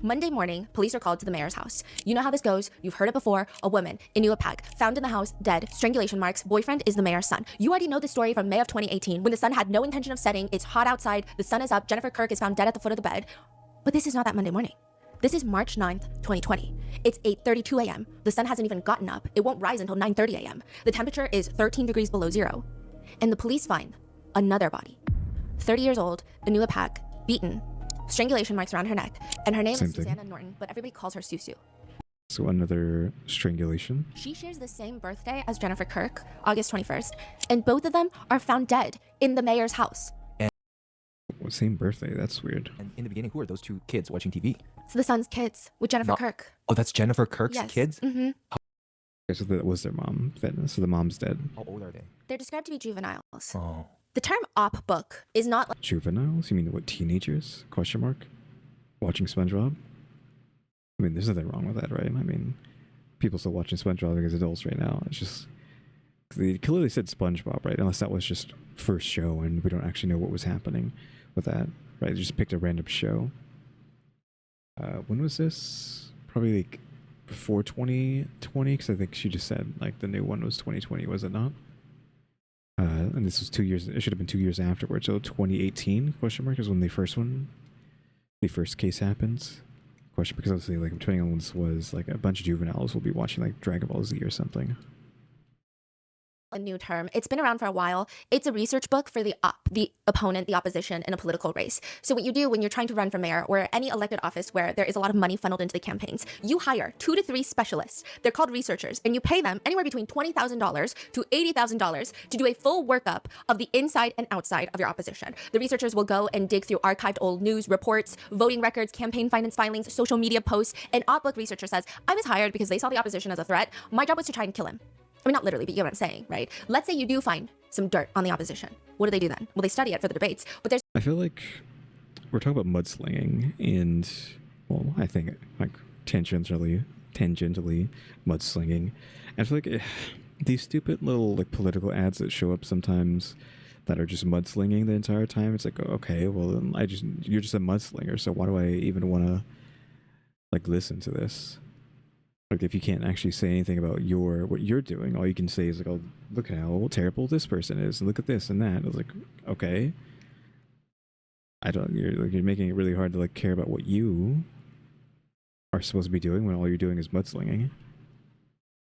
Monday morning, police are called to the mayor's house. You know how this goes. You've heard it before. A woman, Inuapag, found in the house, dead, strangulation marks. Boyfriend is the mayor's son. You already know the story from May of 2018 when the son had no intention of setting. It's hot outside. The sun is up. Jennifer Kirk is found dead at the foot of the bed. But this is not that Monday morning. This is March 9th, 2020. It's 8:32 a.m. The sun hasn't even gotten up. It won't rise until 9:30 a.m. The temperature is 13 degrees below zero. And the police find another body. 30 years old, Inuapag, beaten, strangulation marks around her neck, and her name Same is thing. Susanna Norton, but everybody calls her Susu. So another strangulation. She shares the same birthday as Jennifer Kirk, August 21st, and both of them are found dead in the mayor's house. Same birthday. That's weird. And in the beginning, who are those two kids watching TV? So the son's kids with Jennifer Not- Kirk. Oh, that's Jennifer Kirk's Yes. kids? Mm-hmm. Okay, so that was their mom. So the mom's dead. How old are they? They're described to be juveniles. Oh. The term op book is not like Juveniles? You mean what, teenagers? Question mark? Watching SpongeBob? I mean, there's nothing wrong with that, right? I mean, people still watching SpongeBob as adults right now. It's just, they clearly said SpongeBob, right? Unless that was just first show and we don't actually know what was happening with that, right? They just picked a random show. When was this? Probably like before 2020, because I think she just said like the new one was 2020, was it not? And this was 2 years. It should have been 2 years afterwards. So 2018 question mark is when the first case happens. Question, because obviously, like, depending on when this was, like, a bunch of juveniles will be watching like Dragon Ball Z or something. a new term. It's been around for a while. It's a research book for the opponent, the opposition in a political race. So what you do when you're trying to run for mayor or any elected office where there is a lot of money funneled into the campaigns, you hire 2 to 3 specialists. They're called researchers, and you pay them anywhere between $20,000 to $80,000 to do a full workup of the inside and outside of your opposition. The researchers will go and dig through archived old news, reports, voting records, campaign finance filings, social media posts. An op book researcher says, I was hired because they saw the opposition as a threat. My job was to try and kill him. I mean, not literally, but you know what I'm saying, right? Let's say you do find some dirt on the opposition. What do they do then? Well, they study it for the debates, but there's I feel like we're talking about mudslinging and, well, I think like tangentially mudslinging. And I feel like these stupid little like political ads that show up sometimes that are just mudslinging the entire time. It's like, okay, well, then you're just a mudslinger, so why do I even want to like listen to this? Like, if you can't actually say anything about what you're doing, all you can say is like, oh, look how terrible this person is, and look at this and that. I was like, okay, you're making it really hard to like care about what you are supposed to be doing when all you're doing is mudslinging.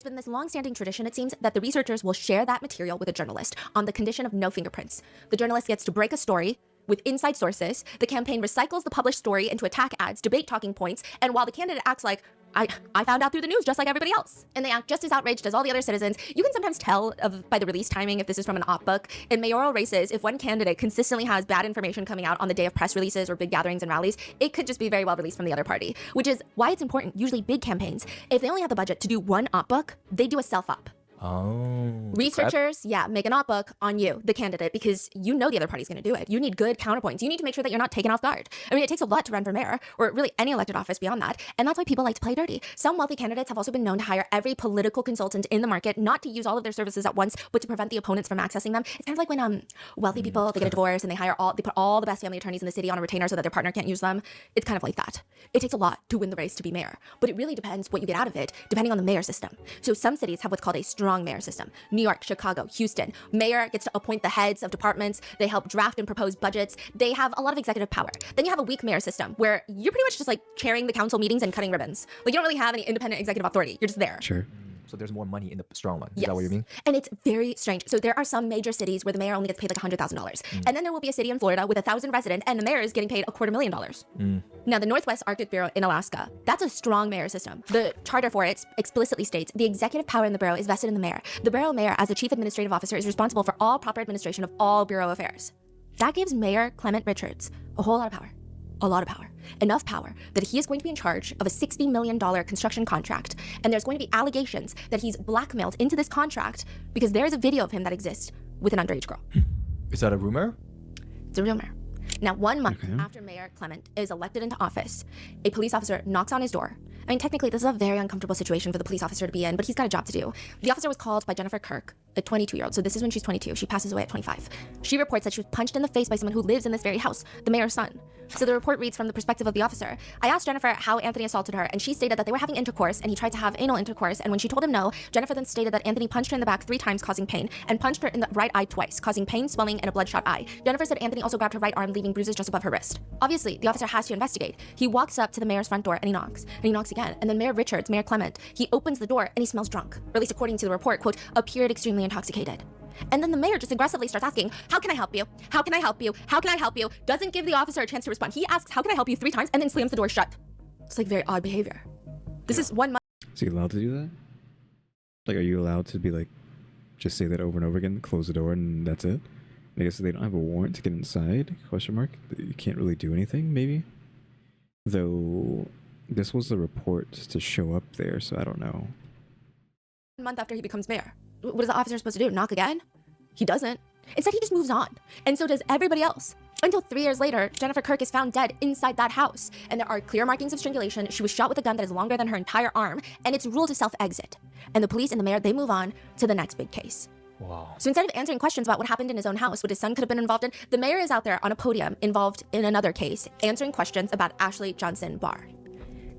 been this long-standing tradition, it seems, that the researchers will share that material with a journalist on the condition of no fingerprints. The journalist gets to break a story with inside sources. The campaign recycles the published story into attack ads, debate talking points, and while the candidate acts like, I found out through the news just like everybody else, and they act just as outraged as all the other citizens, you can sometimes tell by the release timing if this is from an op book. In mayoral races, if one candidate consistently has bad information coming out on the day of press releases or big gatherings and rallies, it could just be very well released from the other party, which is why it's important, usually big campaigns, if they only have the budget to do one op book, they do a self-op. Oh. Researchers, make a notebook on you, the candidate, because you know the other party's going to do it. You need good counterpoints. You need to make sure that you're not taken off guard. I mean, it takes a lot to run for mayor, or really any elected office beyond that, and that's why people like to play dirty. Some wealthy candidates have also been known to hire every political consultant in the market, not to use all of their services at once, but to prevent the opponents from accessing them. It's kind of like when wealthy people, they get a divorce and they put all the best family attorneys in the city on a retainer so that their partner can't use them. It's kind of like that. It takes a lot to win the race to be mayor, but it really depends what you get out of it, depending on the mayor system. So some cities have what's called a strong mayor system. New York, Chicago, Houston. Mayor gets to appoint the heads of departments. They help draft and propose budgets. They have a lot of executive power. Then you have a weak mayor system where you're pretty much just like chairing the council meetings and cutting ribbons. Like you don't really have any independent executive authority. You're just there. Sure. So there's more money in the strong one. Is Yes. that what you mean? And it's very strange. So there are some major cities where the mayor only gets paid like $100,000. And then there will be a city in Florida with 1,000 residents and the mayor is getting paid $250,000. Now the Northwest Arctic Bureau in Alaska, that's a strong mayor system. The charter for it explicitly states the executive power in the bureau is vested in the mayor. The bureau mayor, as the chief administrative officer, is responsible for all proper administration of all bureau affairs. That gives Mayor Clement Richards a whole lot of power. A lot of power. Enough power that he is going to be in charge of a $60 million construction contract. And there's going to be allegations that he's blackmailed into this contract because there is a video of him that exists with an underage girl. Is that a rumor? It's a rumor. Now, 1 month after Mayor Clement is elected into office, a police officer knocks on his door. I mean, technically, this is a very uncomfortable situation for the police officer to be in, but he's got a job to do. The officer was called by Jennifer Kirk, a 22-year-old. So this is when she's 22. She passes away at 25. She reports that she was punched in the face by someone who lives in this very house, the mayor's son. So the report reads from the perspective of the officer. I asked Jennifer how Anthony assaulted her, and she stated that they were having intercourse, and he tried to have anal intercourse. And when she told him no, Jennifer then stated that Anthony punched her in the back 3 times, causing pain, and punched her in the right eye twice, causing pain, swelling, and a bloodshot eye. Jennifer said Anthony also grabbed her right arm, leaving bruises just above her wrist. Obviously, the officer has to investigate. He walks up to the mayor's front door, and he knocks again. And then Mayor Richards, Mayor Clement, he opens the door, and he smells drunk, or at least according to the report, quote, appeared extremely intoxicated. And then the mayor just aggressively starts asking, how can I help you? How can I help you? How can I help you? Doesn't give the officer a chance to respond. He asks, how can I help you 3 times and then slams the door shut. It's like very odd behavior. This is 1 month. Is he allowed to do that? Like, are you allowed to be like, just say that over and over again, close the door and that's it? I guess they don't have a warrant to get inside, question mark. You can't really do anything, maybe? Though, this was the report to show up there, so I don't know. 1 month after he becomes mayor. What is the officer supposed to do? Knock again? He doesn't. Instead, he just moves on. And so does everybody else. Until 3 years later, Jennifer Kirk is found dead inside that house. And there are clear markings of strangulation. She was shot with a gun that is longer than her entire arm. And it's ruled a self-exit. And the police and the mayor, they move on to the next big case. Wow. So instead of answering questions about what happened in his own house, what his son could have been involved in, the mayor is out there on a podium involved in another case, answering questions about Ashley Johnson-Barr.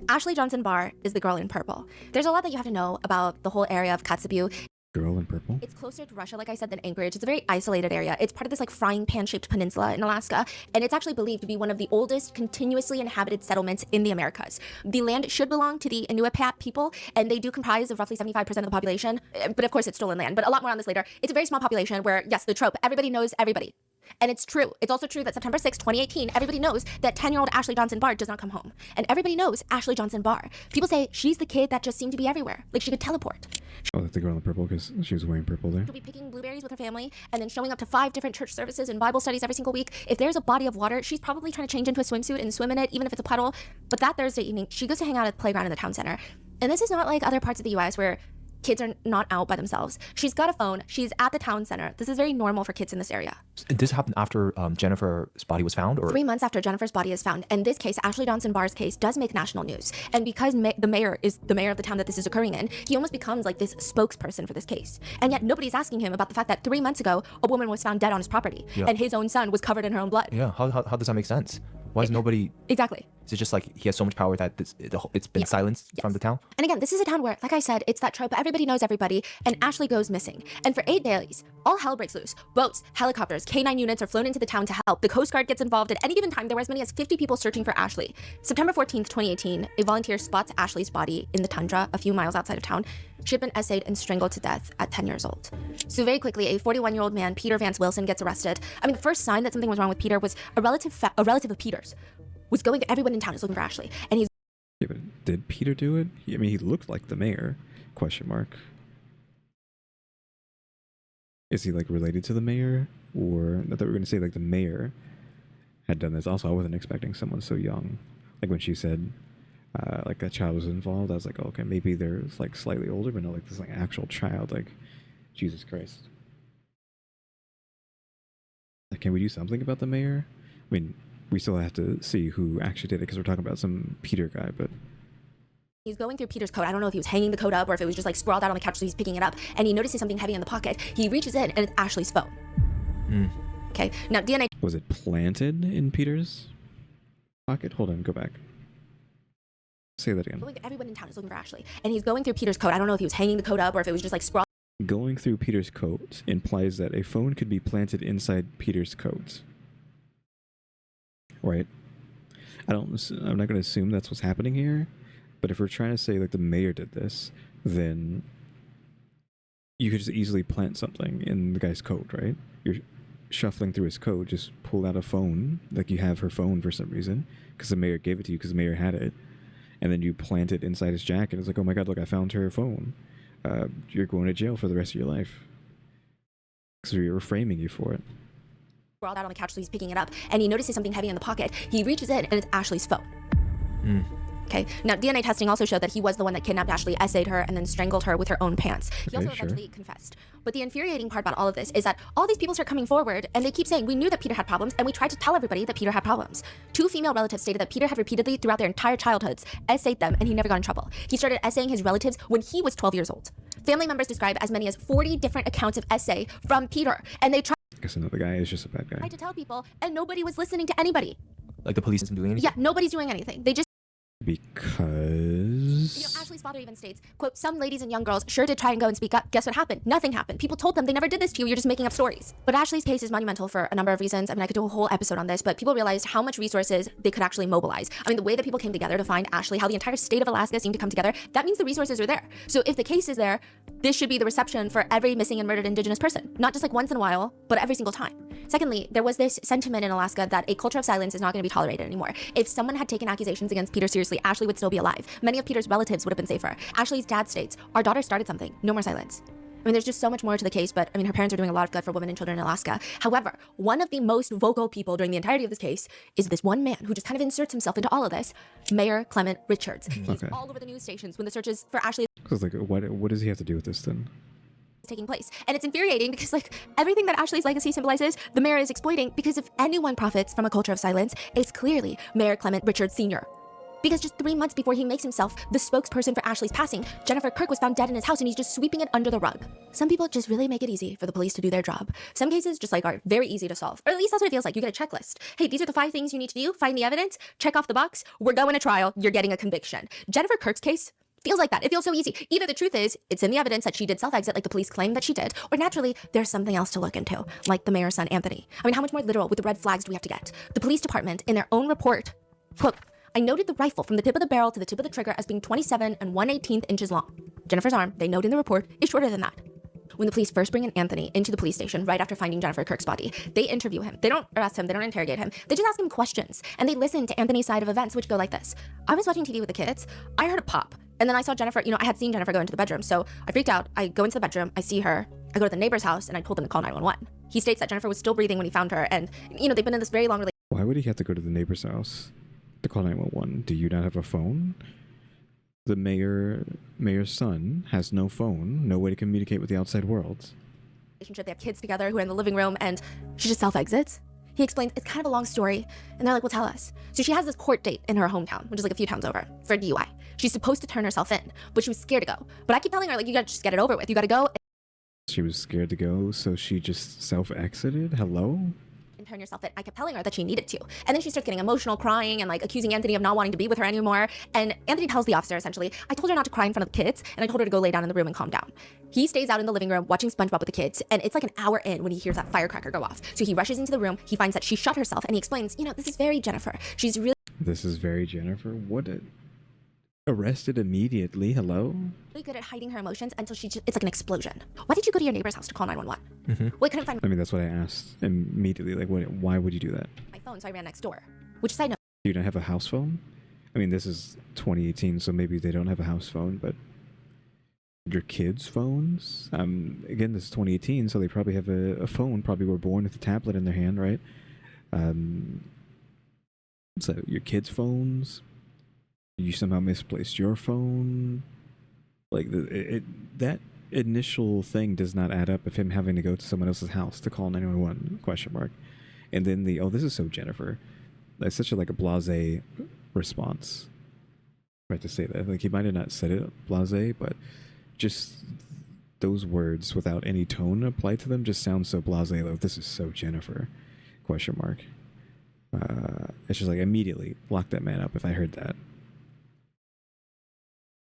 Ashley Johnson-Barr is the girl in purple. There's a lot that you have to know about the whole area of Kotzebue. Girl in purple? It's closer to Russia, like I said, than Anchorage. It's a very isolated area. It's part of this like frying pan-shaped peninsula in Alaska, and it's actually believed to be one of the oldest continuously inhabited settlements in the Americas. The land should belong to the Inuit people, and they do comprise of roughly 75% of the population, but of course it's stolen land. But a lot more on this later. It's a very small population where, yes, the trope, everybody knows everybody. And it's true. It's also true that September 6, 2018, everybody knows that 10-year-old Ashley Johnson-Barr does not come home. And everybody knows Ashley Johnson-Barr. People say she's the kid that just seemed to be everywhere. Like she could teleport. Oh, that's the girl in purple because she was wearing purple there. She'll be picking blueberries with her family and then showing up to 5 different church services and Bible studies every single week. If there's a body of water, she's probably trying to change into a swimsuit and swim in it, even if it's a puddle. But that Thursday evening, she goes to hang out at the playground in the town center. And this is not like other parts of the US where kids are not out by themselves. She's got a phone. She's at the town center. This is very normal for kids in this area. This happened after Jennifer's body was found? Or 3 months after Jennifer's body is found. And this case, Ashley Johnson-Barr's case, does make national news. And because the mayor is the mayor of the town that this is occurring in, he almost becomes like this spokesperson for this case. And yet nobody's asking him about the fact that 3 months ago, a woman was found dead on his property. Yeah. And his own son was covered in her own blood. Yeah, how does that make sense? Why is nobody... Exactly. Is it just like he has so much power that it's been silenced from the town? And again, this is a town where, like I said, it's that trope, everybody knows everybody, and Ashley goes missing. And for 8 days, all hell breaks loose. Boats, helicopters, K-9 units are flown into the town to help. The Coast Guard gets involved. At any given time, there were as many as 50 people searching for Ashley. September 14th, 2018, a volunteer spots Ashley's body in the tundra a few miles outside of town. She had been essayed and strangled to death at 10 years old. So very quickly, a 41-year-old man, Peter Vance Wilson, gets arrested. I mean, the first sign that something was wrong with Peter was a relative of Peter's was going to everyone in town is looking for Ashley. And he's... Yeah, but did Peter do it? I mean, he looked like the mayor, question mark. Is he like related to the mayor? Or I thought we were going to say like the mayor had done this. Also, I wasn't expecting someone so young. Like when she said like a child was involved, I was like, oh, okay, maybe they're like slightly older, but no, like this like actual child. Like Jesus Christ. Can we do something about the mayor? I mean, we still have to see who actually did it because we're talking about some Peter guy, but... He's going through Peter's coat. I don't know if he was hanging the coat up or if it was just like sprawled out on the couch, so he's picking it up. And he notices something heavy in the pocket. He reaches in and it's Ashley's phone. Okay, now DNA... Was it planted in Peter's pocket? Hold on, go back. Say that again. Everyone in town is looking for Ashley. And he's going through Peter's coat. I don't know if he was hanging the coat up or if it was just like sprawled. Going through Peter's coat implies that a phone could be planted inside Peter's coat. Right? I'm not going to assume that's what's happening here, but if we're trying to say like the mayor did this, then you could just easily plant something in the guy's coat, right? You're shuffling through his coat, just pull out a phone, like you have her phone for some reason, because the mayor gave it to you because the mayor had it, and then you plant it inside his jacket. It's like, oh my god, look, I found her phone. You're going to jail for the rest of your life. So you're framing you for it. Sprawled out on the couch, so he's picking it up, and he notices something heavy in the pocket. He reaches in, and it's Ashley's phone. Okay, now DNA testing also showed that he was the one that kidnapped Ashley, essayed her, and then strangled her with her own pants. He also eventually confessed. But the infuriating part about all of this is that all these people start coming forward, and they keep saying, we knew that Peter had problems, and we tried to tell everybody that Peter had problems. 2 female relatives stated that Peter had repeatedly, throughout their entire childhoods, essayed them, and he never got in trouble. He started essaying his relatives when he was 12 years old. Family members describe as many as 40 different accounts of essay from Peter, and they tried... I guess another guy is just a bad guy. Tried to tell people, and nobody was listening to anybody. Like the police isn't doing anything? Yeah, nobody's doing anything. They just... Because... You know, Ashley's father even states, quote, some ladies and young girls sure did try and go and speak up. Guess what happened? Nothing happened. People told them they never did this to you. You're just making up stories. But Ashley's case is monumental for a number of reasons. I mean, I could do a whole episode on this, but people realized how much resources they could actually mobilize. I mean, the way that people came together to find Ashley, how the entire state of Alaska seemed to come together, that means the resources are there. So if the case is there, this should be the reception for every missing and murdered Indigenous person. Not just like once in a while, but every single time. Secondly, there was this sentiment in Alaska that a culture of silence is not going to be tolerated anymore. If someone had taken accusations against Peter seriously, Ashley would still be alive. Many of Peter's relatives would have been safer. Ashley's dad states, our daughter started something. No more silence. I mean, there's just so much more to the case, but I mean, her parents are doing a lot of good for women and children in Alaska. However, one of the most vocal people during the entirety of this case is this one man who just kind of inserts himself into all of this, Mayor Clement Richards. He's all over the news stations when the searches for Ashley... Because like, what does he have to do with this then? Taking place. And it's infuriating because like everything that Ashley's legacy symbolizes, the mayor is exploiting, because if anyone profits from a culture of silence, it's clearly Mayor Clement Richards Sr. Because just 3 months before he makes himself the spokesperson for Ashley's passing, Jennifer Kirk was found dead in his house and he's just sweeping it under the rug. Some people just really make it easy for the police to do their job. Some cases just like are very easy to solve. Or at least that's what it feels like. You get a checklist. Hey, these are the 5 things you need to do. Find the evidence, check off the box. We're going to trial. You're getting a conviction. Jennifer Kirk's case feels like that. It feels so easy. Either the truth is, it's in the evidence that she did self-exit like the police claim that she did, or naturally, there's something else to look into, like the mayor's son, Anthony. I mean, how much more literal with the red flags do we have to get? The police department, in their own report, quote, I noted the rifle from the tip of the barrel to the tip of the trigger as being 27 and 1/18 inches long. Jennifer's arm, they note in the report, is shorter than that. When the police first bring in Anthony into the police station right after finding Jennifer Kirk's body, they interview him. They don't arrest him, they don't interrogate him. They just ask him questions, and they listen to Anthony's side of events, which go like this. I was watching TV with the kids. I heard a pop, and then I saw Jennifer, I had seen Jennifer go into the bedroom, so I freaked out. I go into the bedroom, I see her. I go to the neighbor's house, and I told them to call 911. He states that Jennifer was still breathing when he found her, and, they've been in this very long relationship. Why would he have to go to the neighbor's house to call 911? Do you not have a phone? The mayor's son has no phone, no way to communicate with the outside world. They have kids together who are in the living room, and she just self-exits. He explains it's kind of a long story, and they're like, well, tell us. So she has this court date in her hometown, which is like a few towns over, for a DUI. She's supposed to turn herself in, but she was scared to go. But I keep telling her, like, you gotta just get it over with. You gotta go. She was scared to go, so she just self-exited? Hello? And turn yourself in. I kept telling her that she needed to. And then she starts getting emotional, crying, and like accusing Anthony of not wanting to be with her anymore. And Anthony tells the officer, essentially, I told her not to cry in front of the kids, and I told her to go lay down in the room and calm down. He stays out in the living room watching SpongeBob with the kids, and it's like an hour in when he hears that firecracker go off. So he rushes into the room, he finds that she shot herself, and he explains, this is very Jennifer. She's really... This is very Jennifer? What a... Arrested immediately, hello? Really good at hiding her emotions until it's like an explosion. Why did you go to your neighbor's house to call 911? Well, I couldn't find... I mean, that's what I asked immediately. Like, why would you do that? My phone, so I ran next door. Which side note... Do you not have a house phone? I mean, this is 2018, so maybe they don't have a house phone, but... Your kids' phones? Again, this is 2018, so they probably have a phone, probably were born with a tablet in their hand, right? So your kids' phones... You somehow misplaced your phone. Like, that initial thing does not add up of him having to go to someone else's house to call 911 question mark. And then the, oh, this is so Jennifer. That's such a like a blasé response. Right to say that. Like he might have not said it blasé, but just those words without any tone applied to them just sound so blasé. Like this is so Jennifer question mark. It's just like immediately lock that man up if I heard that.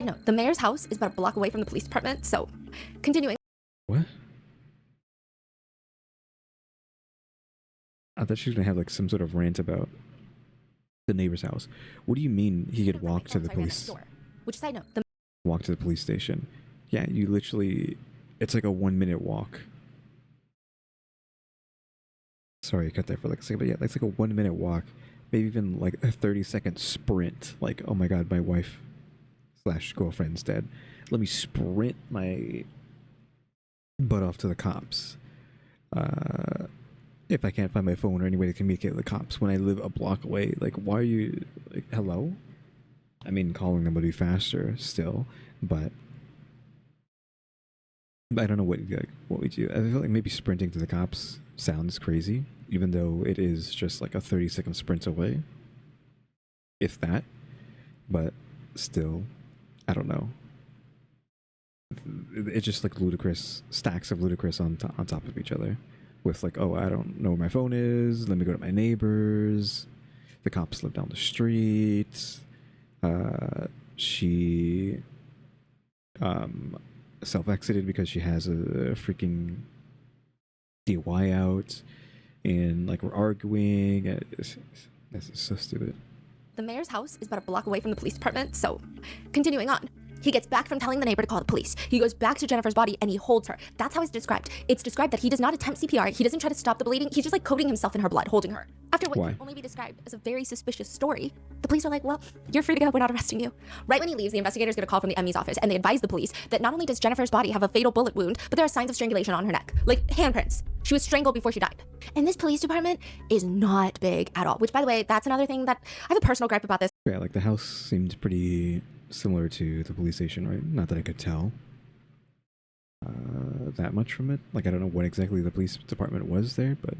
No, the mayor's house is about a block away from the police department, so continuing. What? I thought she was gonna have like some sort of rant about the neighbor's house. What do you mean he could walk to the police? Which side note? Walk to the police station. Yeah, you literally, it's like a 1 minute walk. Sorry, I cut that for like a second, but yeah, it's like a 1 minute walk. Maybe even like a 30-second sprint. Like, oh my god, my wife / girlfriend's dead. Let me sprint my butt off to the cops. If I can't find my phone or any way to communicate with the cops when I live a block away, like, why are you, like, hello? I mean, calling them would be faster still, but I don't know what we do. I feel like maybe sprinting to the cops sounds crazy, even though it is just like a 30-second sprint away, if that. But still, I don't know. It's just like ludicrous, stacks of ludicrous on top of each other. With like, oh, I don't know where my phone is. Let me go to my neighbors. The cops live down the street. She self-exited because she has a freaking DUI out, and like we're arguing. This is so stupid. The mayor's house is about a block away from the police department, so continuing on. He gets back from telling the neighbor to call the police. He goes back to Jennifer's body and he holds her. That's how it's described. It's described that he does not attempt CPR. He doesn't try to stop the bleeding. He's just like coating himself in her blood, holding her. After what can only be described as a very suspicious story, the police are like, well, you're free to go. We're not arresting you. Right when he leaves, the investigators get a call from the Emmy's office and they advise the police that not only does Jennifer's body have a fatal bullet wound, but there are signs of strangulation on her neck, like handprints. She was strangled before she died. And this police department is not big at all, which, by the way, that's another thing that I have a personal gripe about this. Yeah, like the house seemed pretty similar to the police station, right? Not that I could tell that much from it. Like, I don't know what exactly the police department was there, but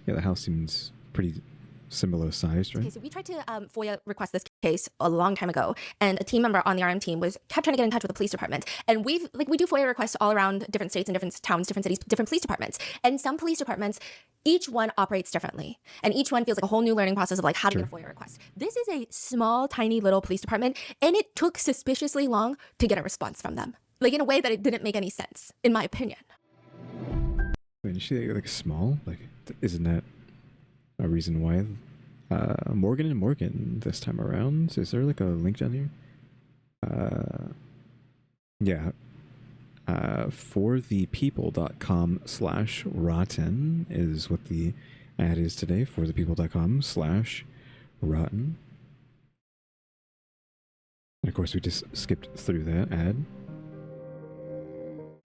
yeah, the house seems pretty similar sized, right? Okay, so we tried to FOIA request this case a long time ago, and a team member on the RM team kept trying to get in touch with the police department. And we do FOIA requests all around different states and different towns, different cities, different police departments. And some police departments, each one operates differently, and each one feels like a whole new learning process of like how to get a FOIA request. This is a small, tiny little police department, and it took suspiciously long to get a response from them, like in a way that it didn't make any sense, in my opinion. I mean, is she like small? Like, isn't that a reason why? Morgan & Morgan this time around. Is there like a link down here? Yeah. forthepeople.com/rotten is what the ad is today. forthepeople.com/rotten. And of course, we just skipped through that ad.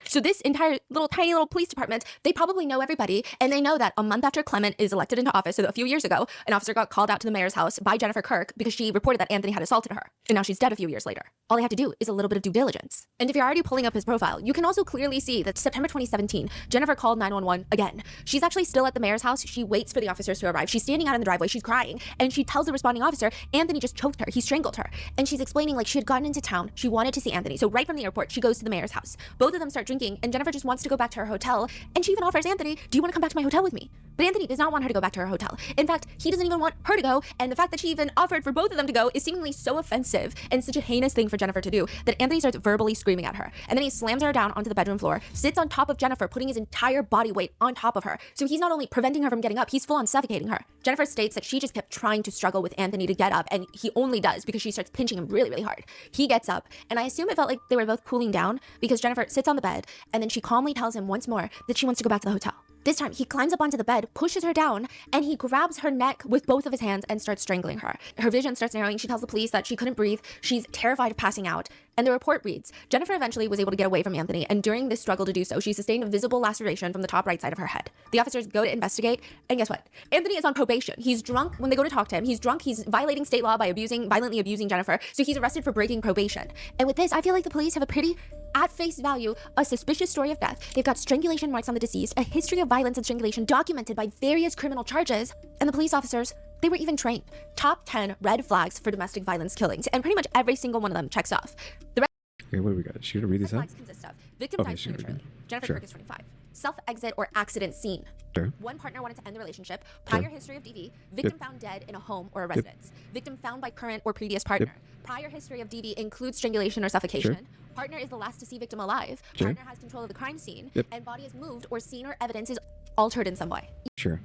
So this entire tiny little police department, they probably know everybody, and they know that a month after Clement is elected into office, so a few years ago, an officer got called out to the mayor's house by Jennifer Kirk because she reported that Anthony had assaulted her, and now she's dead a few years later. All they have to do is a little bit of due diligence. And if you're already pulling up his profile, you can also clearly see that September 2017, Jennifer called 911 again. She's actually still at the mayor's house. She waits for the officers to arrive. She's standing out in the driveway. She's crying, and she tells the responding officer, Anthony just choked her. He strangled her. And she's explaining like she had gotten into town. She wanted to see Anthony. So right from the airport, she goes to the mayor's house. Both of them start drinking, and Jennifer just wants to go back to her hotel, and she even offers Anthony, do you want to come back to my hotel with me? But Anthony does not want her to go back to her hotel. In fact, he doesn't even want her to go, and the fact that she even offered for both of them to go is seemingly so offensive and such a heinous thing for Jennifer to do that Anthony starts verbally screaming at her. And then he slams her down onto the bedroom floor, sits on top of Jennifer, putting his entire body weight on top of her. So he's not only preventing her from getting up, he's full on suffocating her. Jennifer states that she just kept trying to struggle with Anthony to get up, and he only does because she starts pinching him really, really hard. He gets up, and I assume it felt like they were both cooling down because Jennifer sits on the bed, and then she calmly tells him once more that she wants to go back to the hotel. This time, he climbs up onto the bed, pushes her down, and he grabs her neck with both of his hands and starts strangling her. Her vision starts narrowing. She tells the police that she couldn't breathe. She's terrified of passing out. And the report reads, Jennifer eventually was able to get away from Anthony, and during this struggle to do so, she sustained a visible laceration from the top right side of her head. The officers go to investigate, and guess what? Anthony is on probation. He's drunk when they go to talk to him. He's drunk. He's violating state law by violently abusing Jennifer, so he's arrested for breaking probation. And with this, I feel like the police have a pretty At face value, a suspicious story of death. They've got strangulation marks on the deceased, a history of violence and strangulation documented by various criminal charges, and the police officers, they were even trained. Top 10 red flags for domestic violence killings, and pretty much every single one of them checks off. The red Okay, what do we got? Should we read these out? flags consist of victim dies sure, prematurely. Jennifer Sure. Kirk is 25. Self-exit or accident scene. Sure. One partner wanted to end the relationship. Prior history of DV. Victim found dead in a home or a residence. Victim found by current or previous partner. Prior history of DV includes strangulation or suffocation. Partner is the last to see victim alive. Sure. Partner has control of the crime scene. Yep. And body is moved or seen or evidence is altered in some way. Sure.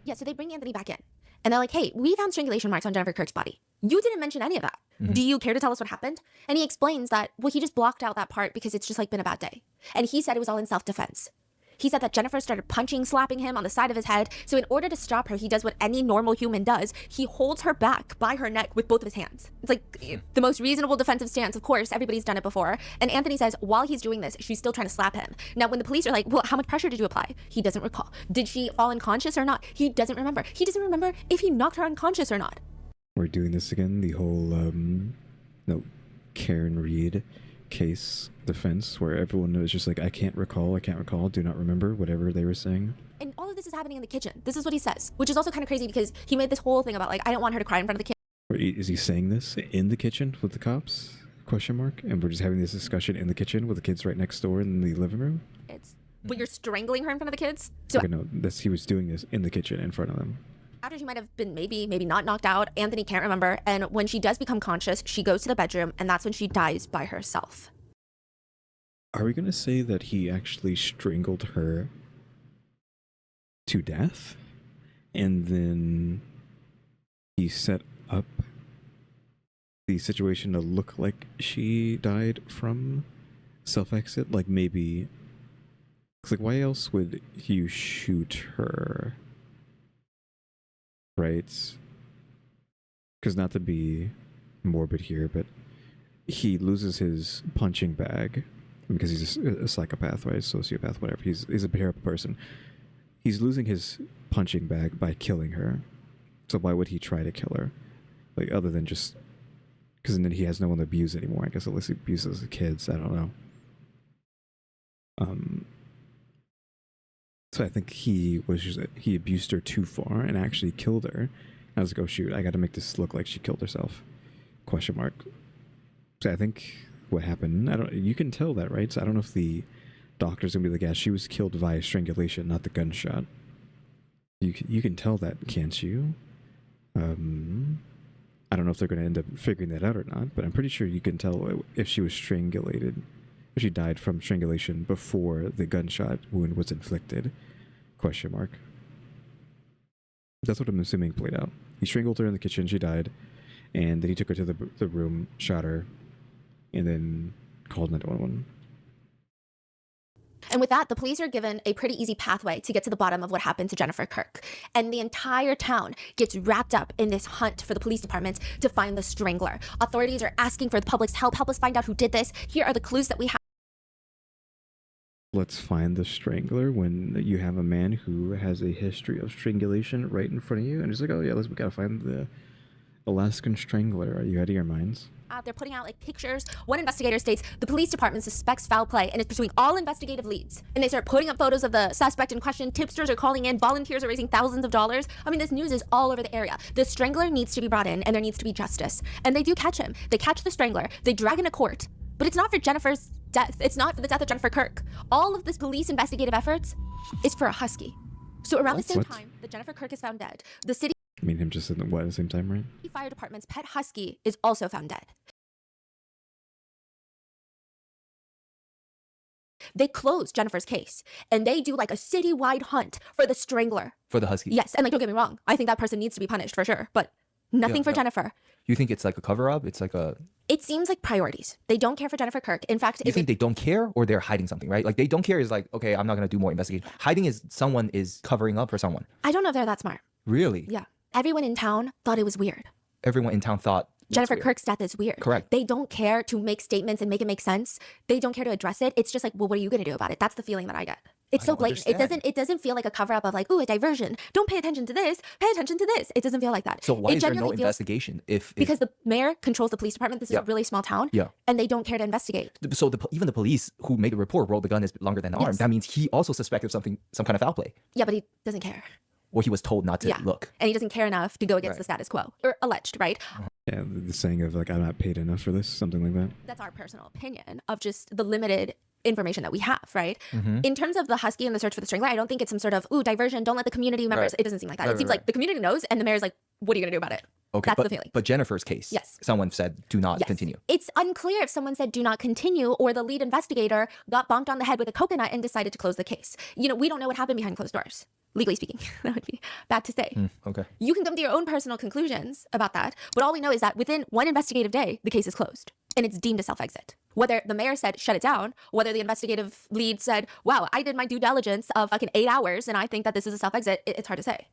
Yeah, so they bring Anthony back in. And they're like, hey, we found strangulation marks on Jennifer Kirk's body. You didn't mention any of that. Do you care to tell us what happened? And he explains that, well, he just blocked out that part because it's just like been a bad day. And he said it was all in self-defense. He said that Jennifer started punching, slapping him on the side of his head. So in order to stop her, he does what any normal human does. He holds her back by her neck with both of his hands. It's like the most reasonable defensive stance. Of course, everybody's done it before. And Anthony says while he's doing this, she's still trying to slap him. Now, when the police are like, well, how much pressure did you apply? He doesn't recall. Did she fall unconscious or not? He doesn't remember. He doesn't remember if he knocked her unconscious or not. We're doing this again, the whole Karen Reed case defense where everyone knows just like I can't recall, do not remember, whatever they were saying. And all of this is happening in the kitchen. This is what he says, which is also kind of crazy because he made this whole thing about like, I don't want her to cry in front of the kid. Is he saying this in the kitchen with the cops? Question mark. And we're just having this discussion in the kitchen with the kids right next door in the living room. But you're strangling her in front of the kids. So Okay, no, he was doing this in the kitchen in front of them. after she might have been maybe not knocked out, Anthony can't remember. And when she does become conscious, she goes to the bedroom, and that's when she dies by herself. Are we going to say that he actually strangled her to death? And then he set up the situation to look like she died from self-exit? Like maybe... It's like, why else would you shoot her? Right? Because not to be morbid here, but he loses his punching bag because he's a psychopath, right? Sociopath, whatever. He's a terrible person. He's losing his punching bag by killing her. So why would he try to kill her? Like, other than just... Because then he has no one to abuse anymore. I guess unless he abuses the kids. I don't know. So I think he abused her too far and actually killed her. I was like, oh shoot, I got to make this look like she killed herself. Question mark. So I think what happened, you can tell that, right? So I don't know if the doctor's gonna be like, yeah, she was killed via strangulation, not the gunshot. You can tell that, can't you? I don't know if they're gonna end up figuring that out or not, but I'm pretty sure you can tell if she was strangulated. If she died from strangulation before the gunshot wound was inflicted. Question mark. That's what I'm assuming played out. He strangled her in the kitchen, she died, and then he took her to the room, shot her, and then called 911. And with that, the police are given a pretty easy pathway to get to the bottom of what happened to Jennifer Kirk. And the entire town gets wrapped up in this hunt for the police department to find the strangler. Authorities are asking for the public's help. Help us find out who did this. Here are the clues that we have. Let's find the strangler when you have a man who has a history of strangulation right in front of you. And it's like, oh yeah, we gotta find the Alaskan strangler. Are you out of your minds? They're putting out like pictures. One investigator states the police department suspects foul play and is pursuing all investigative leads. And they start putting up photos of the suspect in question. Tipsters are calling in. Volunteers are raising thousands of dollars. I mean, this news is all over the area. The strangler needs to be brought in and there needs to be justice. And they do catch him. They catch the strangler. They drag him to court. But it's not for Jennifer's death. It's not for the death of Jennifer Kirk. All of this police investigative efforts is for a husky. So around the same time that Jennifer Kirk is found dead, the city... I mean, him just at the same time, right? Fire department's pet husky is also found dead. They close Jennifer's case and they do like a citywide hunt for the strangler. For the husky? Yes, and like don't get me wrong, I think that person needs to be punished for sure, but nothing for Jennifer. You think it's like a cover-up? It's like a... It seems like priorities. They don't care for Jennifer Kirk. In fact, you think they don't care or they're hiding something, right? Like they don't care is like, okay, I'm not going to do more investigation. Hiding is someone is covering up for someone. I don't know if they're that smart. Really? Yeah. Everyone in town thought it was weird. Everyone in town thought Jennifer Kirk's death is weird. Correct. They don't care to make statements and make it make sense. They don't care to address it. It's just like, well, what are you going to do about it? That's the feeling that I get. It's I so don't blatant. understand. It doesn't feel like a cover up of like, ooh, a diversion. Don't pay attention to this. Pay attention to this. It doesn't feel like that. So why it is there no genuinely feels- investigation? If Because the mayor controls the police department. This is Yeah. a really small town. Yeah. And they don't care to investigate. so even the police who made the report rolled the gun is longer than the arm. Yes. That means he also suspected some kind of foul play. Yeah, but he doesn't care. Or he was told not to Yeah. look. And he doesn't care enough to go against Right. the status quo. Or alleged, right? Yeah, the saying of like, I'm not paid enough for this, something like that. That's our personal opinion of just the limited information that we have, right? In terms of the husky and the search for the strangler, I don't think it's some sort of, ooh, diversion, don't let the community members. Right. It doesn't seem like that. Right, It seems right, like the community knows and the mayor's like, what are you going to do about it? Okay, That's but, the feeling. But Jennifer's case, Yes. someone said, do not Yes. continue. It's unclear if someone said do not continue or the lead investigator got bonked on the head with a coconut and decided to close the case. You know, we don't know what happened behind closed doors. Legally speaking, that would be bad to say. Okay. You can come to your own personal conclusions about that, but all we know is that within one investigative day, the case is closed and it's deemed a self-exit. Whether the mayor said shut it down, whether the investigative lead said, wow, I did my due diligence of fucking 8 hours and I think that this is a self-exit, it's hard to say.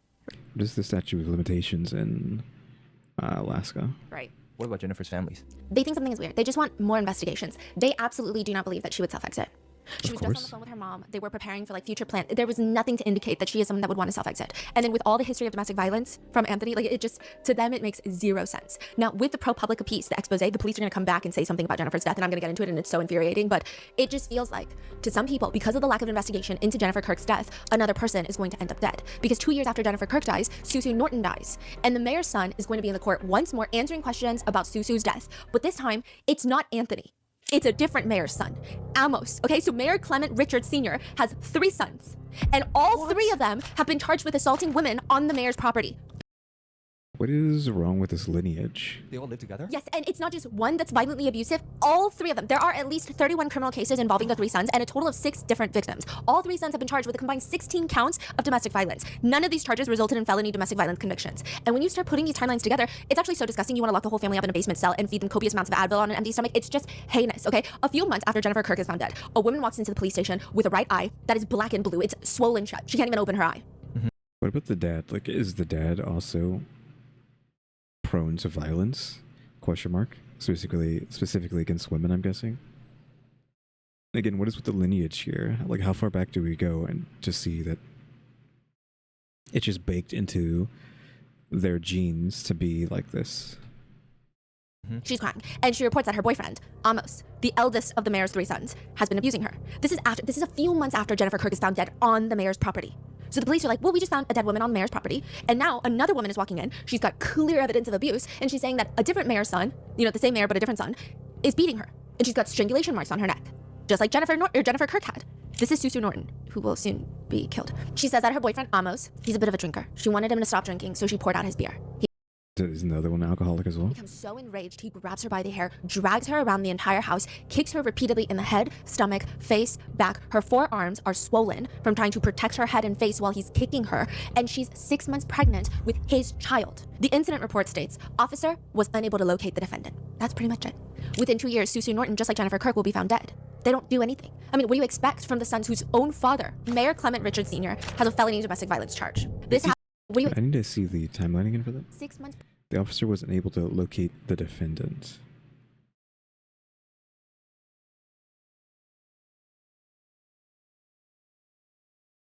What is the statute of limitations in Alaska? Right. What about Jennifer's families? They think something is weird. They just want more investigations. They absolutely do not believe that she would self-exit. She was just on the course. phone with her mom. They were preparing for like future plans. There was nothing to indicate that she is someone that would want to self-exit. And then with all the history of domestic violence from Anthony, like it just, to them, it makes zero sense. Now with the ProPublica piece, the expose, the police are going to come back and say something about Jennifer's death, and I'm going to get into it, and it's so infuriating, but it just feels like to some people, because of the lack of investigation into Jennifer Kirk's death, another person is going to end up dead. Because 2 years after Jennifer Kirk dies, Susu Norton dies. And the mayor's son is going to be in the court once more answering questions about Susu's death. But this time, it's not Anthony. It's a different mayor's son, Amos. Okay, so Mayor Clement Richards Sr. has 3 sons, and all 3 of them have been charged with assaulting women on the mayor's property. What is wrong with this lineage? They all live together? Yes, and it's not just one that's violently abusive. All 3 of them. There are at least 31 criminal cases involving the 3 sons and a total of 6 different victims. All 3 sons have been charged with a combined 16 counts of domestic violence. None of these charges resulted in felony domestic violence convictions. And when you start putting these timelines together, it's actually so disgusting. You want to lock the whole family up in a basement cell and feed them copious amounts of Advil on an empty stomach. It's just heinous, okay? A few months after Jennifer Kirk is found dead, a woman walks into the police station with a right eye that is black and blue. It's swollen shut. She can't even open her eye. What about the dad? Like, is the dad also prone to violence? Question mark. Specifically against women, I'm guessing. Again, what is with the lineage here? Like, how far back do we go and to see that it's just baked into their genes to be like this? She's crying, and she reports that her boyfriend, Amos, the eldest of the mayor's 3 sons, has been abusing her. This is a few months after Jennifer Kirk is found dead on the mayor's property. So the police are like, well, we just found a dead woman on the mayor's property, and now another woman is walking in. She's got clear evidence of abuse, and she's saying that a different mayor's son, you know, the same mayor but a different son, is beating her, and she's got strangulation marks on her neck, just like Jennifer Kirk had. This is Susu Norton, who will soon be killed. She says that her boyfriend, Amos, he's a bit of a drinker. She wanted him to stop drinking, so she poured out his beer. Isn't the other one alcoholic as well? Becomes so enraged, he grabs her by the hair, drags her around the entire house, kicks her repeatedly in the head, stomach, face, back. Her forearms are swollen from trying to protect her head and face while he's kicking her, and she's 6 months pregnant with his child. The incident report states, officer was unable to locate the defendant. That's pretty much it. Within 2 years, Susu Norton, just like Jennifer Kirk, will be found dead. They don't do anything. I mean, what do you expect from the sons whose own father, Mayor Clement Richards Sr., has a felony domestic violence charge? This happened. What do you I need to see the timeline again for that. 6 months. The officer wasn't able to locate the defendant.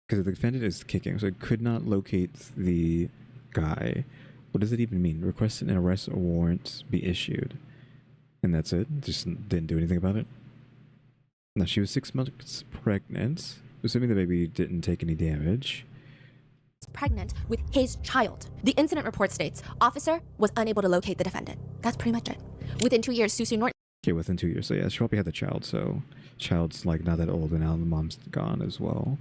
Because the defendant is kicking, so it could not locate the guy. What does it even mean? Request an arrest warrant be issued. And that's it? Just didn't do anything about it? Now, she was 6 months pregnant, assuming the baby didn't take any damage. Pregnant with his child. The incident report states, officer was unable to locate the defendant. That's pretty much it. Within 2 years, Susu Norton. Okay, within 2 years. So yeah, she probably had the child, so child's like not that old, and now the mom's gone as well.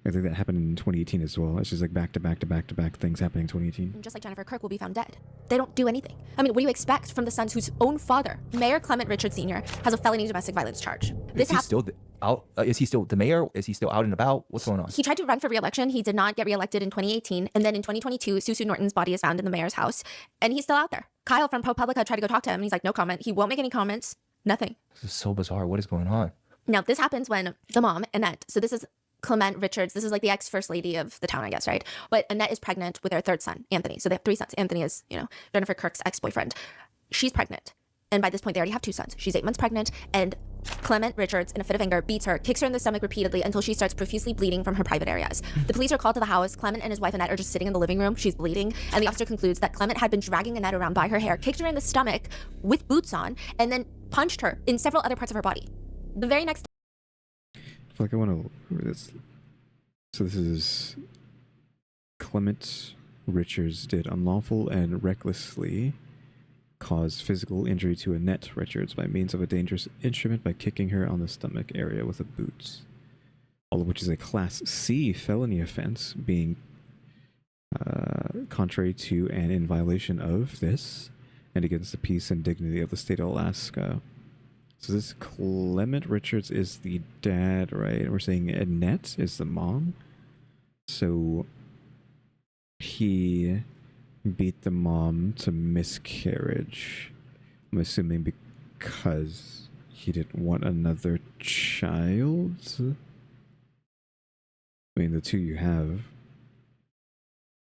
I think that happened in 2018 as well. It's just like back to back to back to back things happening in 2018. Just like Jennifer Kirk will be found dead. They don't do anything. I mean, what do you expect from the sons whose own father, Mayor Clement Richards Sr., has a felony domestic violence charge? Is he still out? Is he still the mayor? Is he still out and about? What's going on? He tried to run for re-election. He did not get re-elected in 2018. And then in 2022, Susu Norton's body is found in the mayor's house. And he's still out there. Kyle from ProPublica tried to go talk to him. And he's like, no comment. He won't make any comments. Nothing. This is so bizarre. What is going on? Now, this happens when the mom, Annette, so this is Clement Richards. This is like the ex-first lady of the town, I guess, right? But Annette is pregnant with their 3rd son, Anthony. So they have 3 sons. Anthony is, you know, Jennifer Kirk's ex-boyfriend. She's pregnant. And by this point, they already have 2 sons. She's 8 months pregnant. And Clement Richards, in a fit of anger, beats her, kicks her in the stomach repeatedly until she starts profusely bleeding from her private areas. The police are called to the house. Clement and his wife Annette are just sitting in the living room. She's bleeding, and the officer concludes that Clement had been dragging Annette around by her hair, kicked her in the stomach with boots on, and then punched her in several other parts of her body. The very next I feel like I want to read this. So this is Clement Richards did unlawful and recklessly cause physical injury to Annette Richards by means of a dangerous instrument by kicking her on the stomach area with a boot. All of which is a Class C felony offense, being contrary to and in violation of this and against the peace and dignity of the state of Alaska. So this Clement Richards is the dad, right? And we're saying Annette is the mom. So he beat the mom to miscarriage. I'm assuming because he didn't want another child. I mean, the two you have.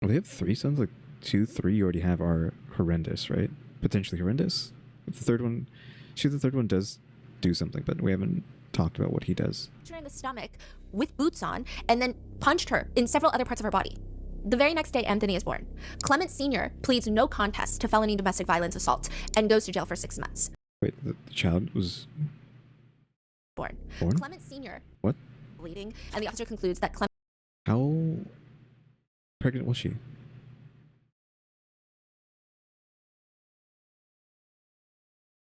Well, they have 3 sons. Like 2, 3 you already have are horrendous, right? Potentially horrendous. If the third one, the third one does do something, but we haven't talked about what he does. her in the stomach with boots on, and then punched her in several other parts of her body. The very next day, Anthony is born. Clement Sr. pleads no contest to felony domestic violence assault and goes to jail for 6 months. Wait, the child was Born? Clement Sr. What? Bleeding, and the officer concludes that Clement How pregnant was she?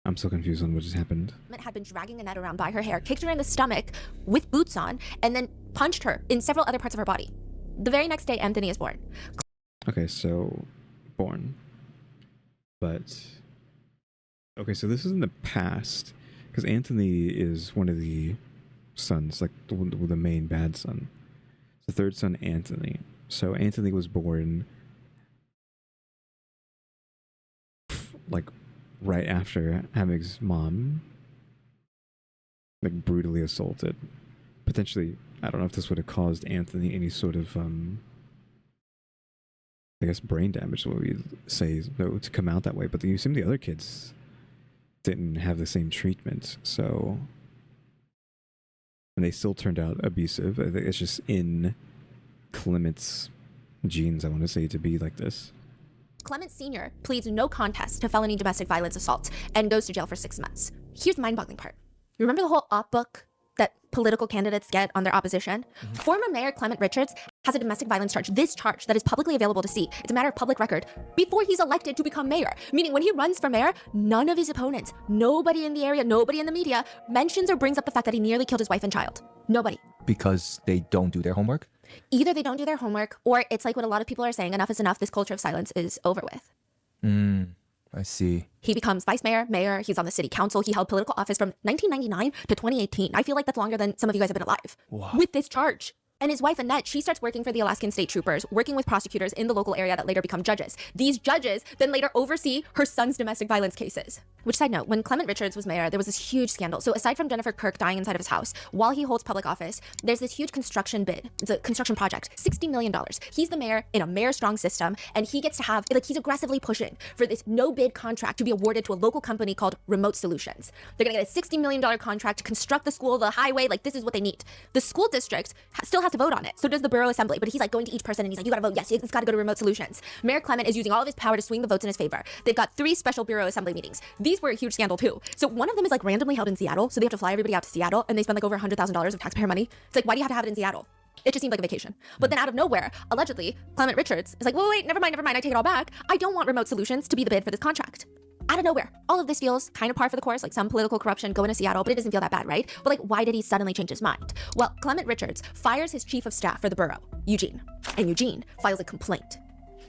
I'm so confused on what just happened. had been dragging Annette around by her hair, kicked her in the stomach with boots on, and then punched her in several other parts of her body. The very next day, Anthony is born. Okay, so born. But okay, so this is in the past because Anthony is one of the sons, like the main bad son. The third son, Anthony. So Anthony was born like right after Hamig's mom like brutally assaulted. Potentially, I don't know if this would have caused Anthony any sort of I guess brain damage, what we say, though, to come out that way. But you assume the other kids didn't have the same treatment, so, and they still turned out abusive. I think it's just in Clement's genes, I want to say, to be like this. Clement Sr. pleads no contest to felony domestic violence assault and goes to jail for 6 months. Here's the mind-boggling part. You remember the whole op book that political candidates get on their opposition? Mm-hmm. Former Mayor Clement Richards has a domestic violence charge, this charge that is publicly available to see. It's a matter of public record before he's elected to become mayor. Meaning when he runs for mayor, none of his opponents, nobody in the area, nobody in the media mentions or brings up the fact that he nearly killed his wife and child. Nobody. Because they don't do their homework? Either they don't do their homework, or it's like what a lot of people are saying, enough is enough, this culture of silence is over with. I see. He becomes vice mayor, he's on the city council, he held political office from 1999 to 2018. I feel like that's longer than some of you guys have been alive. Wow. With this charge. And his wife, Annette, she starts working for the Alaskan state troopers, working with prosecutors in the local area that later become judges. These judges then later oversee her son's domestic violence cases. Which, side note, when Clement Richards was mayor, there was this huge scandal. So aside from Jennifer Kirk dying inside of his house, while he holds public office, there's this huge construction bid. It's a construction project, $60 million. He's the mayor in a mayor-strong system, and he gets to have, like, he's aggressively pushing for this no-bid contract to be awarded to a local company called Remote Solutions. They're gonna get a $60 million contract to construct the school, the highway, like, this is what they need. The school district still has to vote on it. So does the borough assembly, but he's like going to each person and he's like, you gotta vote yes, it's gotta go to Remote Solutions. Mayor Clement is using all of his power to swing the votes in his favor. They've got 3 special bureau assembly meetings. These were a huge scandal too. So one of them is like randomly held in Seattle, so they have to fly everybody out to Seattle and they spend like over $100,000 of taxpayer money. It's like, why do you have it in Seattle? It just seemed like a vacation. But then out of nowhere, allegedly, Clement Richards is like, wait, never mind, I take it all back. I don't want Remote Solutions to be the bid for this contract. Out of nowhere. All of this feels kind of par for the course, like some political corruption going to Seattle, but it doesn't feel that bad, right? But like, why did he suddenly change his mind? Well, Clement Richards fires his chief of staff for the borough, Eugene. And Eugene files a complaint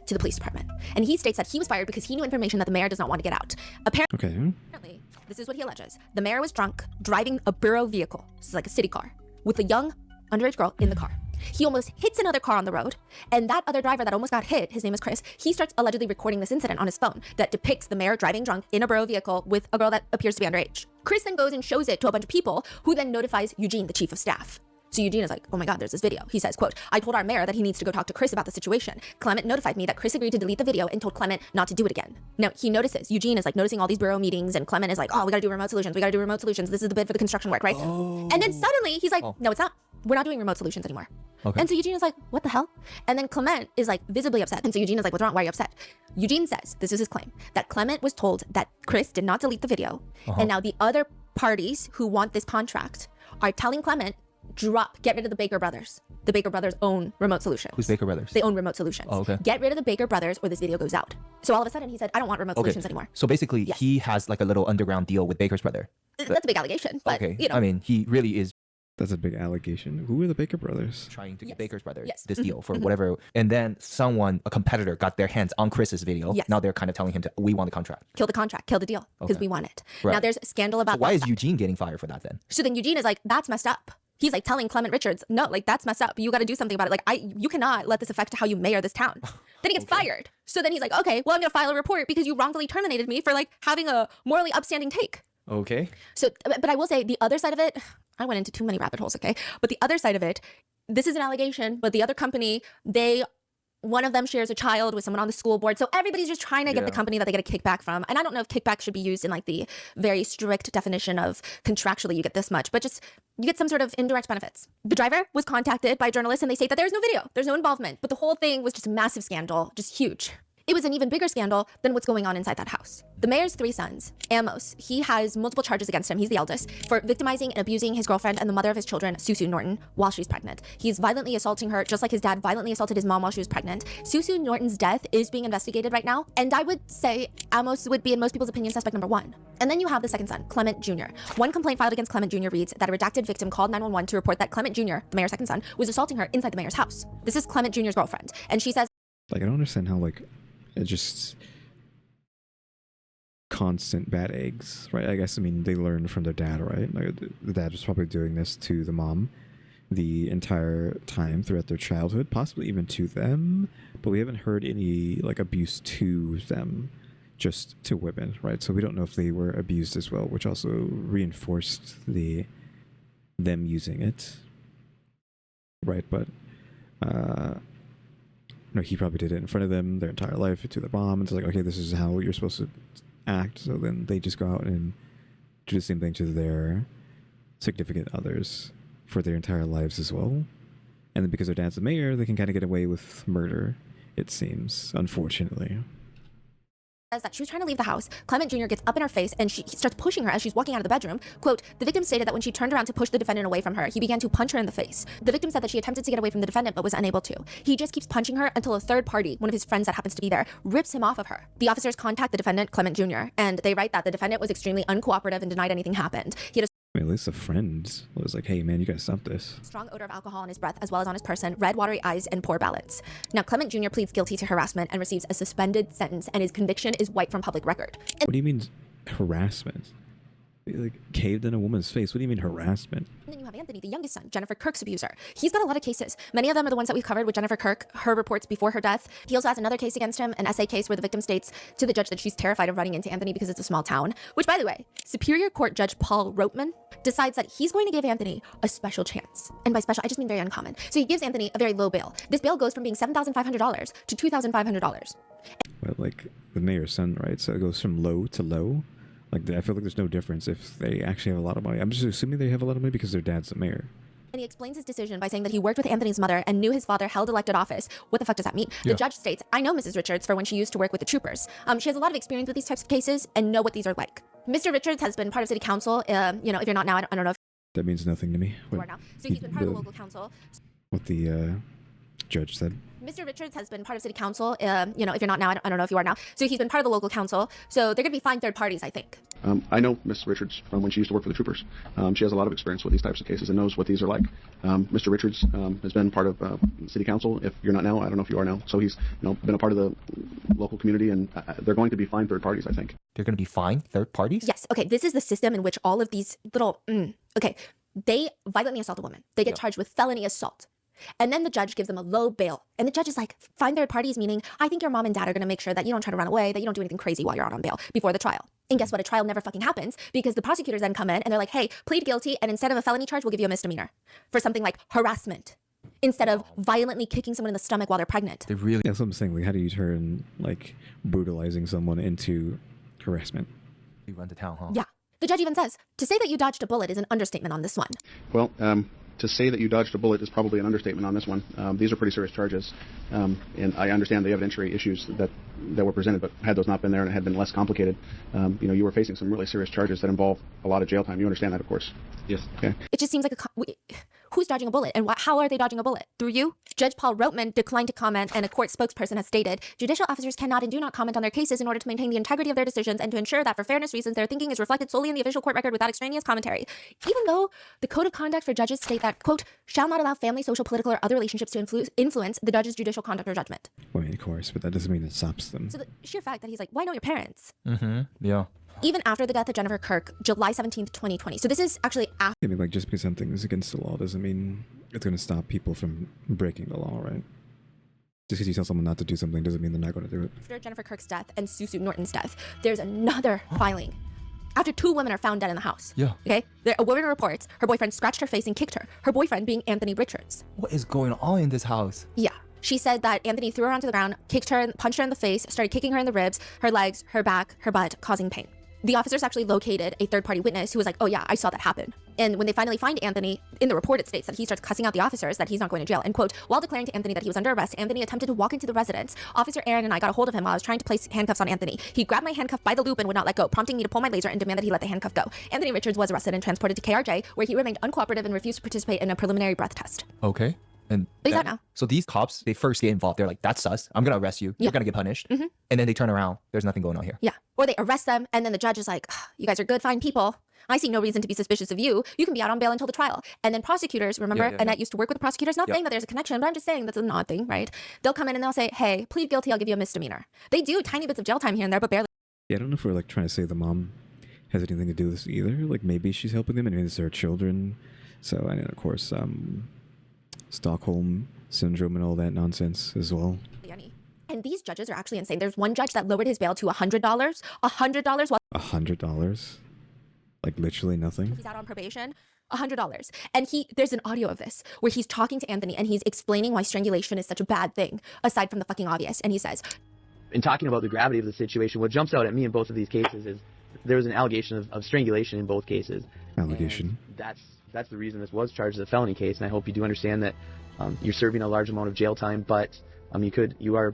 to the police department. And he states that he was fired because he knew information that the mayor does not want to get out. Apparently, this is what he alleges. The mayor was drunk, driving a borough vehicle, this is like a city car, with a young underage girl in the car. He almost hits another car on the road, and that other driver that almost got hit, his name is Chris, he starts allegedly recording this incident on his phone that depicts the mayor driving drunk in a borough vehicle with a girl that appears to be underage. Chris then goes and shows it to a bunch of people, who then notifies Eugene, the chief of staff. So Eugene is like, oh my God, there's this video. He says, quote, I told our mayor that he needs to go talk to Chris about the situation. Clement notified me that Chris agreed to delete the video and told Clement not to do it again. Now he notices, Eugene is like noticing all these bureau meetings and Clement is like, oh, we gotta do remote solutions. We gotta do remote solutions. This is the bid for the construction work, right? Oh. And then suddenly he's like, no, it's not. We're not doing remote solutions anymore. Okay. And so Eugene is like, what the hell? And then Clement is like visibly upset. And so Eugene is like, what's wrong? Why are you upset? Eugene says, this is his claim, that Clement was told that Chris did not delete the video. And now the other parties who want this contract are telling Clement, get rid of the Baker brothers. The Baker brothers own remote solutions. Who's Baker brothers? They own remote solutions. Oh, okay. Get rid of the Baker brothers or this video goes out. So all of a sudden he said, I don't want remote solutions anymore. So basically he has like a little underground deal with Baker's brother. That's a big allegation, but you know. I mean, he really is. That's a big allegation. Who are the Baker brothers? Trying to get Baker's brother this deal for whatever. And then a competitor got their hands on Chris's video. Yes. Now they're kind of telling him we want the contract. Kill the contract, kill the deal, because we want it. Right. Now there's scandal about why is Eugene getting fired for that then? So then Eugene is like, that's messed up. He's like telling Clement Richards, no, like that's messed up. You got to do something about it. Like you cannot let this affect how you mayor this town. Then he gets fired. So then he's like, okay, well, I'm going to file a report because you wrongfully terminated me for like having a morally upstanding take. Okay. So, but I will say the other side of it, I went into too many rabbit holes, okay? But the other side of it, this is an allegation, but the other company, one of them shares a child with someone on the school board. So everybody's just trying to get the company that they get a kickback from. And I don't know if kickback should be used in like the very strict definition of contractually you get this much, but just you get some sort of indirect benefits. The driver was contacted by journalists and they say that there's no video, there's no involvement, but the whole thing was just a massive scandal, just huge. It was an even bigger scandal than what's going on inside that house. The mayor's 3 sons, Amos, he has multiple charges against him. He's the eldest, for victimizing and abusing his girlfriend and the mother of his children, Susanna Norton, while she's pregnant. He's violently assaulting her, just like his dad violently assaulted his mom while she was pregnant. Susanna Norton's death is being investigated right now, and I would say Amos would be, in most people's opinion, suspect number 1. And then you have the second son, Clement Jr. One complaint filed against Clement Jr. reads that a redacted victim called 911 to report that Clement Jr., the mayor's second son, was assaulting her inside the mayor's house. This is Clement Jr.'s girlfriend, and she says, like, I don't understand how, like, it just constant bad eggs, right? I guess, I mean, they learned from their dad, right? Like, the dad was probably doing this to the mom the entire time throughout their childhood, possibly even to them, but we haven't heard any, like, abuse to them, just to women, right? So we don't know if they were abused as well, which also reinforced them using it, right? But no, he probably did it in front of them their entire life to the mom. It's like, okay, this is how you're supposed to act. So then they just go out and do the same thing to their significant others for their entire lives as well. And then because their dad's the mayor, they can kind of get away with murder, it seems, unfortunately. That she was trying to leave the house. Clement Jr. gets up in her face and he starts pushing her as she's walking out of the bedroom. Quote, the victim stated that when she turned around to push the defendant away from her, he began to punch her in the face. The victim said that she attempted to get away from the defendant but was unable to. He just keeps punching her until a third party, one of his friends that happens to be there, rips him off of her. The officers contact the defendant, Clement Jr., and they write that the defendant was extremely uncooperative and denied anything happened. He had at least a friend was like, hey man, you gotta stop this. Strong odor of alcohol on his breath as well as on his person, red watery eyes, and poor balance. Now, Clement Jr. pleads guilty to harassment and receives a suspended sentence, and his conviction is wiped from public record. What do you mean harassment? He, like, caved in a woman's face. What do you mean harassment? And then you have Anthony, the youngest son, Jennifer Kirk's abuser. He's got a lot of cases. Many of them are the ones that we've covered with Jennifer Kirk, her reports before her death. He also has another case against him, an essay case where the victim states to the judge that she's terrified of running into Anthony because it's a small town. Which, by the way, Superior Court Judge Paul Roteman decides that he's going to give Anthony a special chance. And by special, I just mean very uncommon. So he gives Anthony a very low bail. This bail goes from being $7,500 to $2,500. Well, like the mayor's son, right? So it goes from low to low. Like, I feel like there's no difference if they actually have a lot of money. I'm just assuming they have a lot of money because their dad's the mayor. And he explains his decision by saying that he worked with Anthony's mother and knew his father held elected office. What the fuck does that mean? The judge states, I know Mrs. Richards for when she used to work with the troopers. She has a lot of experience with these types of cases and know what these are like. Mr. Richards has been part of city council. If you're not now, I don't know if that means nothing to me. you are now. So he's been part of the local council. What the judge said. Mr. Richards has been part of city council. If you're not now, I don't know if you are now. So he's been part of the local council. So they're going to be fine third parties, I think. I know Miss Richards from when she used to work for the troopers. She has a lot of experience with these types of cases and knows what these are like. Mr. Richards has been part of city council. If you're not now, I don't know if you are now. So he's been a part of the local community, and they're going to be fine third parties, I think. They're going to be fine third parties? Yes. Okay. This is the system in which all of these little... they violently assault a woman. They get charged with felony assault. And then the judge gives them a low bail. And the judge is like, find third parties, meaning I think your mom and dad are going to make sure that you don't try to run away, that you don't do anything crazy while you're out on bail before the trial. And guess what? A trial never fucking happens because the prosecutors then come in and they're like, hey, plead guilty. And instead of a felony charge, we'll give you a misdemeanor for something like harassment instead of violently kicking someone in the stomach while they're pregnant. They really. That's what I'm saying. Like, how do you turn like brutalizing someone into harassment? You run to town, huh? Yeah. The judge even says, to say that you dodged a bullet is an understatement on this one. Well, to say that you dodged a bullet is probably an understatement on this one. These are pretty serious charges, and I understand the evidentiary issues that were presented, but had those not been there and it had been less complicated, you were facing some really serious charges that involve a lot of jail time. You understand that, of course? Yes. Okay. It just seems like who's dodging a bullet and how are they dodging a bullet? Through you? Judge Paul Rotman declined to comment, and a court spokesperson has stated, judicial officers cannot and do not comment on their cases in order to maintain the integrity of their decisions and to ensure that for fairness reasons their thinking is reflected solely in the official court record without extraneous commentary. Even though the code of conduct for judges state that, quote, shall not allow family, social, political, or other relationships to influence the judge's judicial conduct or judgment. Well, I mean, of course, but that doesn't mean it stops them. So the sheer fact that he's like, why know your parents? Mm-hmm. Yeah. Even after the death of Jennifer Kirk, July 17th, 2020. So this is actually after. I mean, like, just because something is against the law doesn't mean it's going to stop people from breaking the law, right? Just because you tell someone not to do something doesn't mean they're not going to do it. After Jennifer Kirk's death and Susanna Norton's death, there's another filing. After 2 women are found dead in the house. Yeah. Okay? A woman reports her boyfriend scratched her face and kicked her. Her boyfriend being Anthony Richards. What is going on in this house? Yeah. She said that Anthony threw her onto the ground, kicked her, punched her in the face, started kicking her in the ribs, her legs, her back, her butt, causing pain. The officers actually located a third-party witness who was like, oh yeah, I saw that happen. And when they finally find Anthony, in the report it states that he starts cussing out the officers that he's not going to jail. And quote, while declaring to Anthony that he was under arrest, Anthony attempted to walk into the residence. Officer Aaron and I got a hold of him while I was trying to place handcuffs on Anthony. He grabbed my handcuff by the loop and would not let go, prompting me to pull my laser and demand that he let the handcuff go. Anthony Richards was arrested and transported to KRJ, where he remained uncooperative and refused to participate in a preliminary breath test. Okay. And But he's out now. So these cops, they first get involved. They're like, that's sus. I'm going to arrest you. You're going to get punished. Mhm. And then they turn around. There's nothing going on here. Yeah. Or they arrest them, and then the judge is like, you guys are good, fine people. I see no reason to be suspicious of you. You can be out on bail until the trial. And then prosecutors, remember, Annette used to work with the prosecutors, not saying that there's a connection, but I'm just saying that's an odd thing, right? They'll come in and they'll say, hey, plead guilty, I'll give you a misdemeanor. They do tiny bits of jail time here and there, but barely. Yeah, I don't know if we're like trying to say the mom has anything to do with this either. Like, maybe she's helping them, and maybe it's their children. So, and then of course, Stockholm syndrome and all that nonsense as well. And these judges are actually insane. There's one judge that lowered his bail to $100. $100 while $100? Like literally nothing? he's out on probation. $100. And there's an audio of this where he's talking to Anthony and he's explaining why strangulation is such a bad thing, aside from the fucking obvious. And he says, in talking about the gravity of the situation, what jumps out at me in both of these cases is there was an allegation of strangulation in both cases. Allegation. And that's the reason this was charged as a felony case, and I hope you do understand that you're serving a large amount of jail time, but you are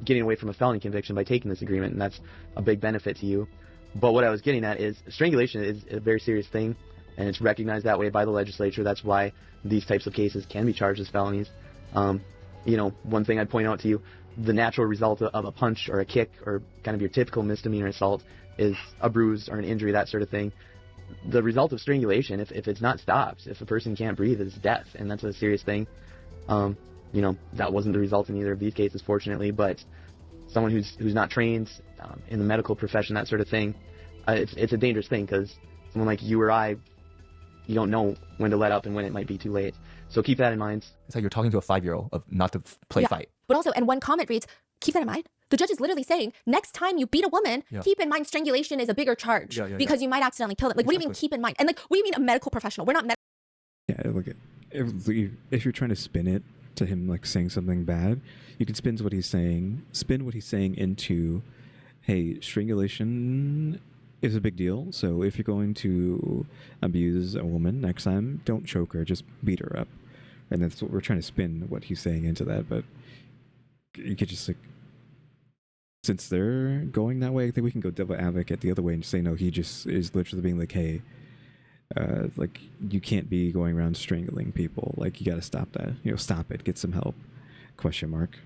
getting away from a felony conviction by taking this agreement, and that's a big benefit to you. But what I was getting at is strangulation is a very serious thing, and it's recognized that way by the legislature. That's why these types of cases can be charged as felonies. One thing I'd point out to you, the natural result of a punch or a kick or kind of your typical misdemeanor assault is a bruise or an injury, that sort of thing. The result of strangulation, if it's not stopped, if a person can't breathe, is death, and that's a serious thing. That wasn't the result in either of these cases, fortunately, but someone who's not trained in the medical profession, that sort of thing, it's a dangerous thing, because someone like you or I, you don't know when to let up and when it might be too late. So keep that in mind. It's like you're talking to a 5-year-old of not to play fight. But also, and one comment reads, keep that in mind. The judge is literally saying, next time you beat a woman, keep in mind strangulation is a bigger charge because you might accidentally kill them. Like, what do you mean keep in mind? And like, what do you mean a medical professional? We're not medical. Yeah, look, if you're trying to spin it to him like saying something bad, you can spin what he's saying into, hey, strangulation is a big deal. So if you're going to abuse a woman next time, don't choke her, just beat her up. And that's what we're trying to spin what he's saying into that. But you could just like, since they're going that way, I think we can go devil advocate the other way and say, no, he just is literally being like, hey, like, you can't be going around strangling people. Like, you got to stop that. Stop it. Get some help. Question mark.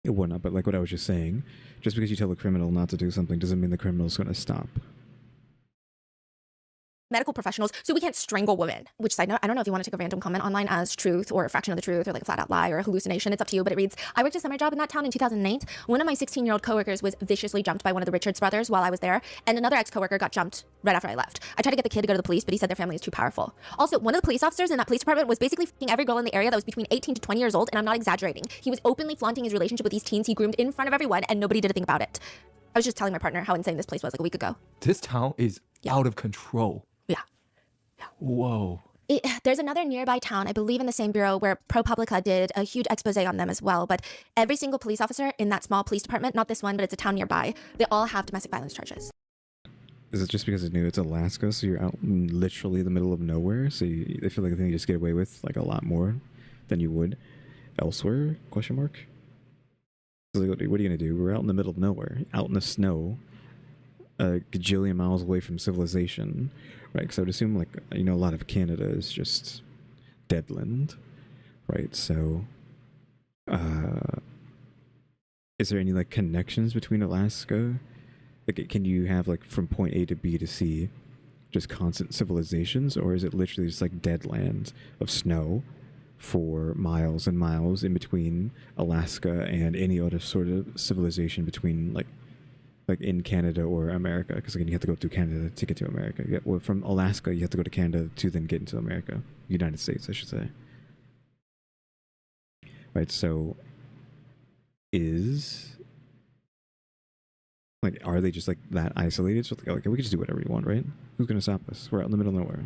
Whatnot. But like what I was just saying, just because you tell a criminal not to do something doesn't mean the criminal's going to stop. medical professionals, so we can't strangle women. Which side note, I don't know if you want to take a random comment online as truth or a fraction of the truth or like a flat out lie or a hallucination. It's up to you, but it reads, I worked a summer job in that town in 2008. One of my 16-year-old coworkers was viciously jumped by one of the Richards brothers while I was there, and another ex-coworker got jumped right after I left. I tried to get the kid to go to the police, but he said their family is too powerful. Also, one of the police officers in that police department was basically f***ing every girl in the area that was between 18 to 20 years old, and I'm not exaggerating. He was openly flaunting his relationship with these teens he groomed in front of everyone, and nobody did a thing about it. I was just telling my partner how insane this place was like a week ago. This town is out of control. Yeah. Whoa. There's another nearby town, I believe in the same bureau, where ProPublica did a huge expose on them as well. But every single police officer in that small police department, not this one, but it's a town nearby, they all have domestic violence charges. Is it just because it's Alaska, so you're out in literally the middle of nowhere, so they feel like they can just get away with like a lot more than you would elsewhere? Question mark. So what are you gonna do? We're out in the middle of nowhere, out in the snow, a gajillion miles away from civilization, right? Because I would assume, like, a lot of Canada is just deadland, right? So, is there any like connections between Alaska? Like, can you have like from point A to B to C, just constant civilizations, or is it literally just like dead land of snow for miles and miles in between Alaska and any other sort of civilization between like in Canada or America? Because again, you have to go through Canada to get to America. Well, from Alaska, you have to go to Canada to then get into America. United States, I should say. Right, so are they just like that isolated? So like, we can just do whatever you want, right? Who's gonna stop us? We're out in the middle of nowhere.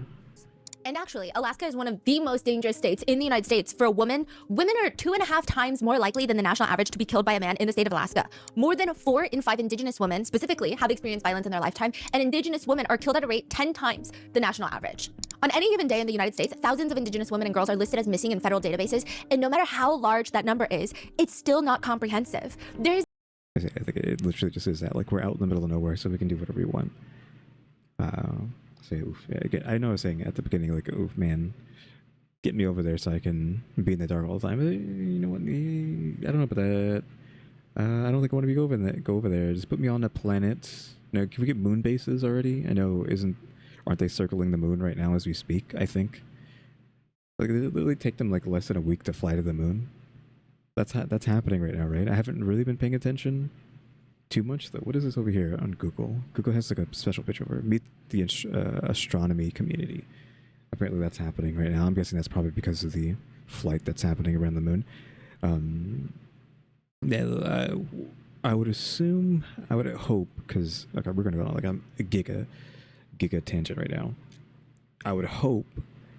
And actually, Alaska is one of the most dangerous states in the United States for a woman. Women are 2.5 times more likely than the national average to be killed by a man in the state of Alaska. More than 4 in 5 Indigenous women, specifically, have experienced violence in their lifetime, and Indigenous women are killed at a rate 10 times the national average. On any given day in the United States, thousands of Indigenous women and girls are listed as missing in federal databases, and no matter how large that number is, it's still not comprehensive. I think it literally just is that, like, we're out in the middle of nowhere, so we can do whatever we want. Oof. Yeah, I know I was saying at the beginning, like, oof, man, get me over there so I can be in the dark all the time. But, you know what? I don't know about that. I don't think I want to go over there. Just put me on a planet. Can we get moon bases already? I know, aren't they circling the moon right now as we speak? I think. Like, it literally take them like less than a week to fly to the moon. That's happening right now, right? I haven't really been paying attention too much though. What is this over here on Google? Google has like a special picture of meet the astronomy community. Apparently that's happening right now. I'm guessing that's probably because of the flight that's happening around the moon. I would assume, I would hope, because okay, we're gonna go on like a giga tangent right now. I would hope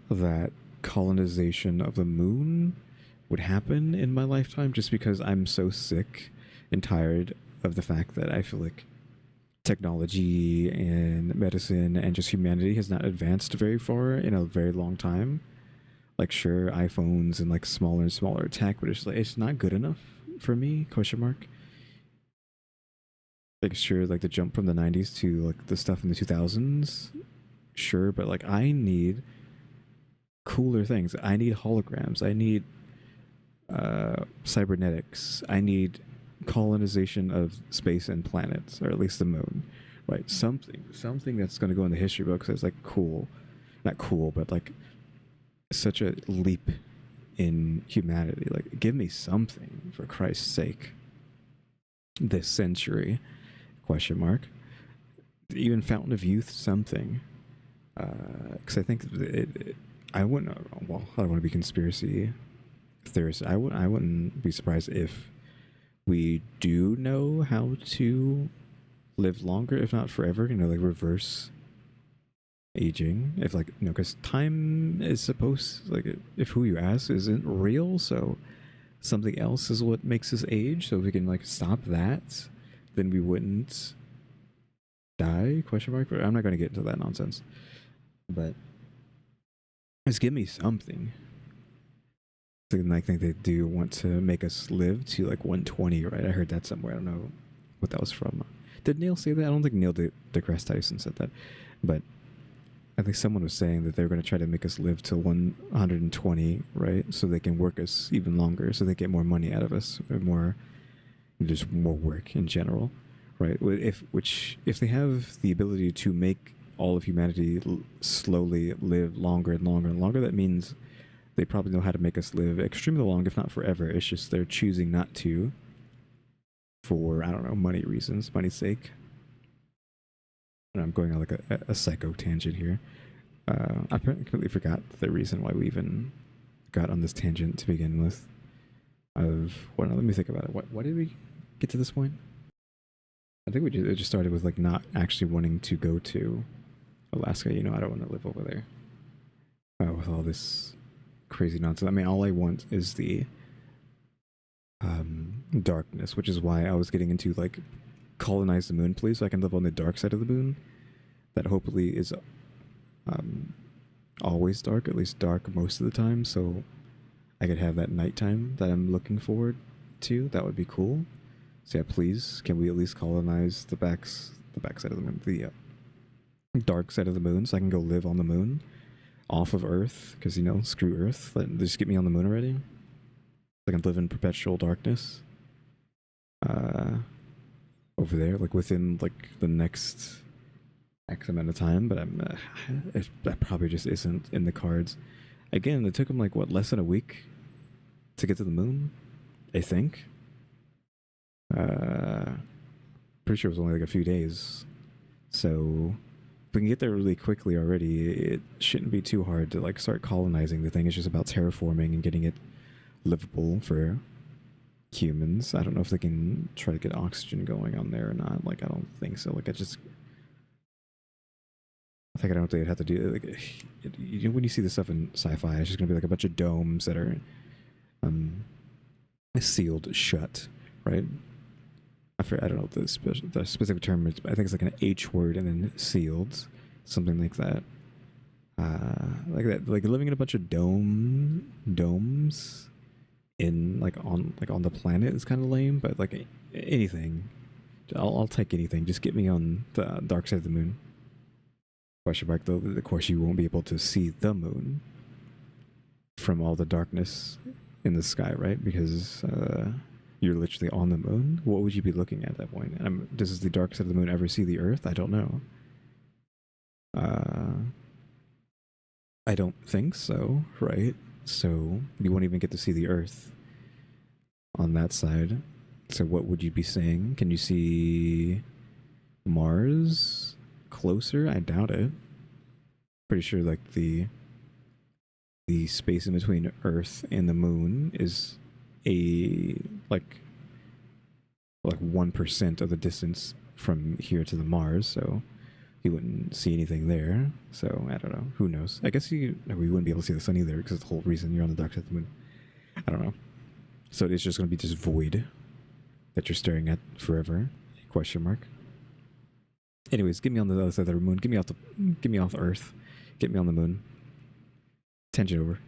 that colonization of the moon would happen in my lifetime, just because I'm so sick and tired of the fact that I feel like technology and medicine and just humanity has not advanced very far in a very long time. Like, sure, iPhones and like smaller and smaller tech, but it's not good enough for me, question mark. Like, sure, like the jump from the 90s to like the stuff in the 2000s, sure, but like I need cooler things. I need holograms. I need cybernetics. I need colonization of space and planets, or at least the moon, right? Something that's going to go in the history books as like cool, not cool, but like such a leap in humanity. Like, give me something, for Christ's sake, this century, question mark. Even Fountain of Youth, something, because I think I wouldn't, well, I don't want to be conspiracy theorist. I wouldn't be surprised if we do know how to live longer, if not forever, like reverse aging. If like, because time is supposed, like, if who you ask isn't real, so something else is what makes us age. So if we can like stop that, then we wouldn't die, question mark. But I'm not going to get into that nonsense. But just give me something. And I think they do want to make us live to like 120, right? I heard that somewhere. I don't know what that was from. Did Neil say that? I don't think Neil deGrasse Tyson said that, but I think someone was saying that they're going to try to make us live to 120, right? So they can work us even longer, so they get more money out of us, or more work in general, right? If they have the ability to make all of humanity slowly live longer and longer and longer, that means they probably know how to make us live extremely long, if not forever. It's just they're choosing not to for, I don't know, money reasons, money's sake. And I'm going on like a psycho tangent here. I completely forgot the reason why we even got on this tangent to begin with. Well, let me think about it. Why did we get to this point? I think it just started with like not actually wanting to go to Alaska. You know, I don't want to live over there with all this crazy nonsense. I mean, all I want is the darkness, which is why I was getting into like colonize the moon, please, so I can live on the dark side of the moon. That hopefully is always dark, at least dark most of the time, so I could have that nighttime that I'm looking forward to. That would be cool. So yeah, please, can we at least colonize the back side of the moon, the dark side of the moon, so I can go live on the moon, off of Earth, because, you know, screw Earth. Just get me on the moon already. I can live in perpetual darkness. Over there, like within like the next X amount of time, but that probably just isn't in the cards. Again, it took them like what, less than a week to get to the moon, I think. Pretty sure it was only like a few days. So if we can get there really quickly already, it shouldn't be too hard to like start colonizing the thing. It's just about terraforming and getting it livable for humans. I don't know if they can try to get oxygen going on there or not. Like, I don't think so. Like, I think I don't think I'd have to do like you know, when you see this stuff in sci-fi, it's just gonna be like a bunch of domes that are sealed shut, right? I don't know the specific term is, but I think it's like an H word and then sealed, something like that. Like that, like living in a bunch of domes in like on the planet is kind of lame, but like anything, I'll take anything. Just get me on the dark side of the moon. Question mark, though, of course you won't be able to see the moon from all the darkness in the sky, right? Because you're literally on the moon. What would you be looking at that point? Does the dark side of the moon ever see the Earth? I don't know. I don't think so, right? So you won't even get to see the Earth on that side. So what would you be saying? Can you see Mars closer? I doubt it. Pretty sure like the space in between Earth and the moon is like 1% of the distance from here to the Mars, so you wouldn't see anything there. So I don't know. Who knows? I guess we wouldn't be able to see the sun either, because the whole reason you're on the dark side of the moon. I don't know. So it's just going to be this void that you're staring at forever? Question mark. Anyways, get me on the other side of the moon. Get me off Earth. Get me on the moon. Tangent over.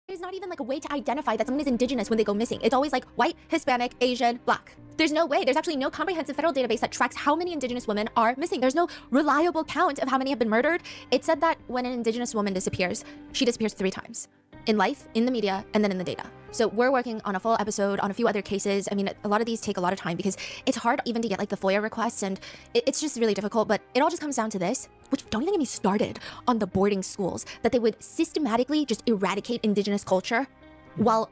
There's not even like a way to identify that someone is indigenous when they go missing. It's always like white, Hispanic, Asian, black. There's no way. There's actually no comprehensive federal database that tracks how many indigenous women are missing. There's no reliable count of how many have been murdered. It said that when an indigenous woman disappears, she disappears 3 times. In life, in the media, and then in the data. So we're working on a full episode on a few other cases. I mean, a lot of these take a lot of time because it's hard even to get like the FOIA requests, and it's just really difficult, but it all just comes down to this, which don't even get me started on the boarding schools, that they would systematically just eradicate indigenous culture while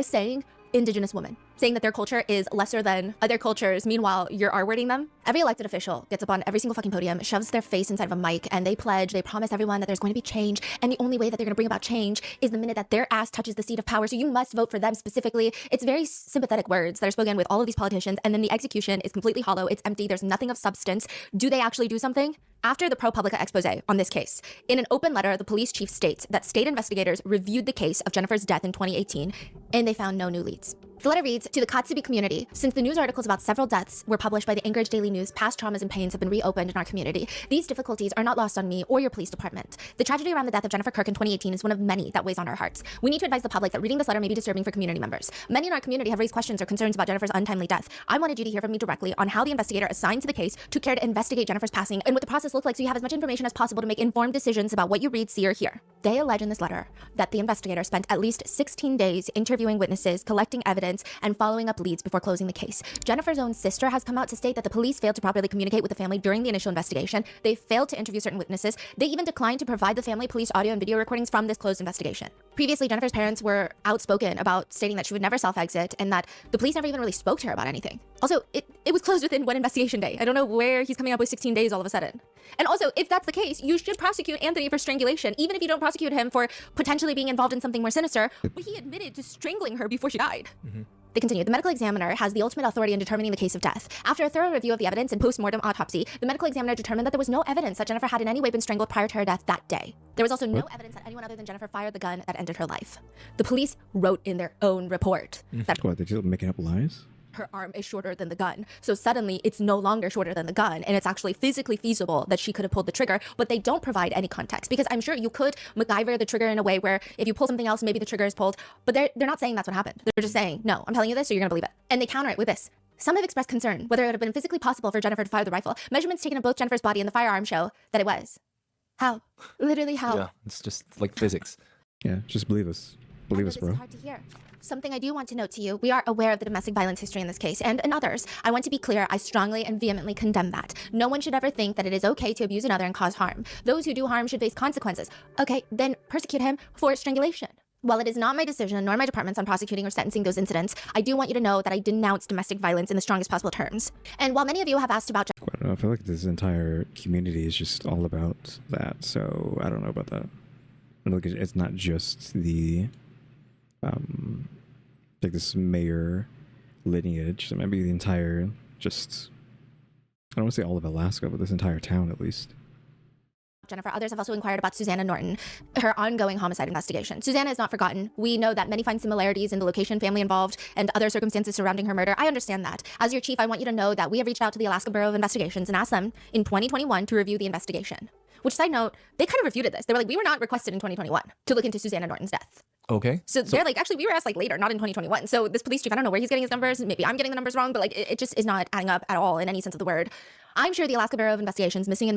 saying indigenous women, saying that their culture is lesser than other cultures. Meanwhile, you're R-wording them. Every elected official gets up on every single fucking podium, shoves their face inside of a mic, and they promise everyone that there's going to be change. And the only way that they're going to bring about change is the minute that their ass touches the seat of power. So you must vote for them specifically. It's very sympathetic words that are spoken with all of these politicians. And then the execution is completely hollow. It's empty. There's nothing of substance. Do they actually do something? After the ProPublica expose on this case, in an open letter, the police chief states that state investigators reviewed the case of Jennifer's death in 2018, and they found no new leads. The letter reads, to the Katsubi community, since the news articles about several deaths were published by the Anchorage Daily News, past traumas and pains have been reopened in our community. These difficulties are not lost on me or your police department. The tragedy around the death of Jennifer Kirk in 2018 is one of many that weighs on our hearts. We need to advise the public that reading this letter may be disturbing for community members. Many in our community have raised questions or concerns about Jennifer's untimely death. I wanted you to hear from me directly on how the investigator assigned to the case took care to investigate Jennifer's passing and what the process looked like, so you have as much information as possible to make informed decisions about what you read, see, or hear. They allege in this letter that the investigator spent at least 16 days interviewing witnesses, collecting evidence, and following up leads before closing the case. Jennifer's own sister has come out to state that the police failed to properly communicate with the family during the initial investigation. They failed to interview certain witnesses. They even declined to provide the family police audio and video recordings from this closed investigation. Previously, Jennifer's parents were outspoken about stating that she would never self-exit and that the police never even really spoke to her about anything. Also, it was closed within one investigation day. I don't know where he's coming up with 16 days all of a sudden. And also, if that's the case, you should prosecute Anthony for strangulation, even if you don't prosecute him for potentially being involved in something more sinister. But he admitted to strangling her before she died. They continue. The medical examiner has the ultimate authority in determining the case of death. After a thorough review of the evidence and post-mortem autopsy, the medical examiner determined that there was no evidence that Jennifer had in any way been strangled prior to her death that day. There was also no evidence that anyone other than Jennifer fired the gun that ended her life. The police wrote in their own report that What, they're just making up lies? her arm is shorter than the gun. So suddenly it's no longer shorter than the gun, and it's actually physically feasible that she could have pulled the trigger, but they don't provide any context, because I'm sure you could MacGyver the trigger in a way where if you pull something else, maybe the trigger is pulled, but they're not saying that's what happened. They're just saying, no, I'm telling you this, so you're gonna believe it. And they counter it with this. Some have expressed concern whether it would have been physically possible for Jennifer to fire the rifle. Measurements taken of both Jennifer's body and the firearm show that it was. How? Literally how? Yeah, it's just like physics. Yeah, just believe us. Believe us, This bro. is hard to hear. Something I do want to note to you, we are aware of the domestic violence history in this case and in others. I want to be clear, I strongly and vehemently condemn that. No one should ever think that it is okay to abuse another and cause harm. Those who do harm should face consequences. Okay, then persecute him for strangulation. While it is not my decision nor my department's on prosecuting or sentencing those incidents, I do want you to know that I denounce domestic violence in the strongest possible terms. And while many of you have asked about I don't know, I feel like this entire community is just all about that, so I don't know about that. I don't think it's not just the like this mayor lineage, so maybe the entire, just, I don't want to say all of Alaska, but this entire town at least. Jennifer, others have also inquired about Susanna Norton, her ongoing homicide investigation. Susanna is not forgotten. We know that many find similarities in the location, family involved, and other circumstances surrounding her murder. I understand that. As your chief, I want you to know that we have reached out to the Alaska Bureau of Investigations and asked them in 2021 to review the investigation. Which, side note, they kind of refuted this. They were like, we were not requested in 2021 to look into Susanna Norton's death. Okay. So they're like, actually, we were asked like later, not in 2021. So this police chief, I don't know where he's getting his numbers. Maybe I'm getting the numbers wrong, but like it just is not adding up at all in any sense of the word. I'm sure the Alaska Bureau of Investigations Missing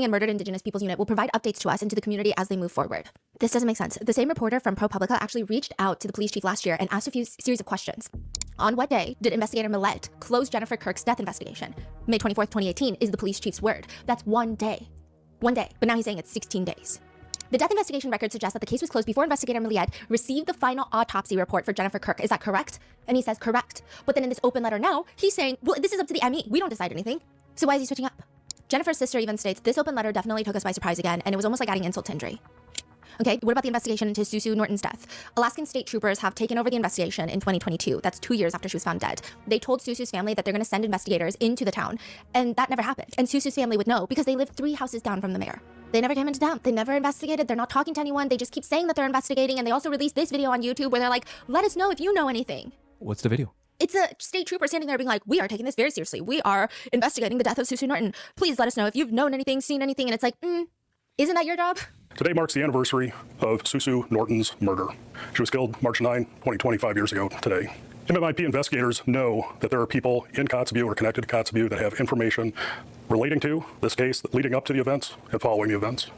and Murdered Indigenous Peoples Unit will provide updates to us and to the community as they move forward. This doesn't make sense. The same reporter from ProPublica actually reached out to the police chief last year and asked a series of questions. On what day did investigator Millette close Jennifer Kirk's death investigation? May 24th, 2018 is the police chief's word. That's one day. One day. But now he's saying it's 16 days. The death investigation record suggests that the case was closed before investigator Millette received the final autopsy report for Jennifer Kirk. Is that correct? And he says correct. But then in this open letter now, he's saying, well, this is up to the ME. We don't decide anything. So why is he switching up? Jennifer's sister even states, this open letter definitely took us by surprise again, and it was almost like adding insult to injury. Okay, what about the investigation into Susu Norton's death? Alaskan state troopers have taken over the investigation in 2022. That's 2 years after she was found dead. They told Susu's family that they're going to send investigators into the town, and that never happened. And Susu's family would know because they live 3 houses down from the mayor. They never came into town. They never investigated. They're not talking to anyone. They just keep saying that they're investigating, and they also released this video on YouTube where they're like, let us know if you know anything. What's the video? It's a state trooper standing there being like, we are taking this very seriously. We are investigating the death of Susu Norton. Please let us know if you've known anything, seen anything. And it's like, isn't that your job? Today marks the anniversary of Susu Norton's murder. She was killed March 9, 25 years ago today. MMIP investigators know that there are people in Kotzebue or connected to Kotzebue that have information relating to this case, leading up to the events and following the events.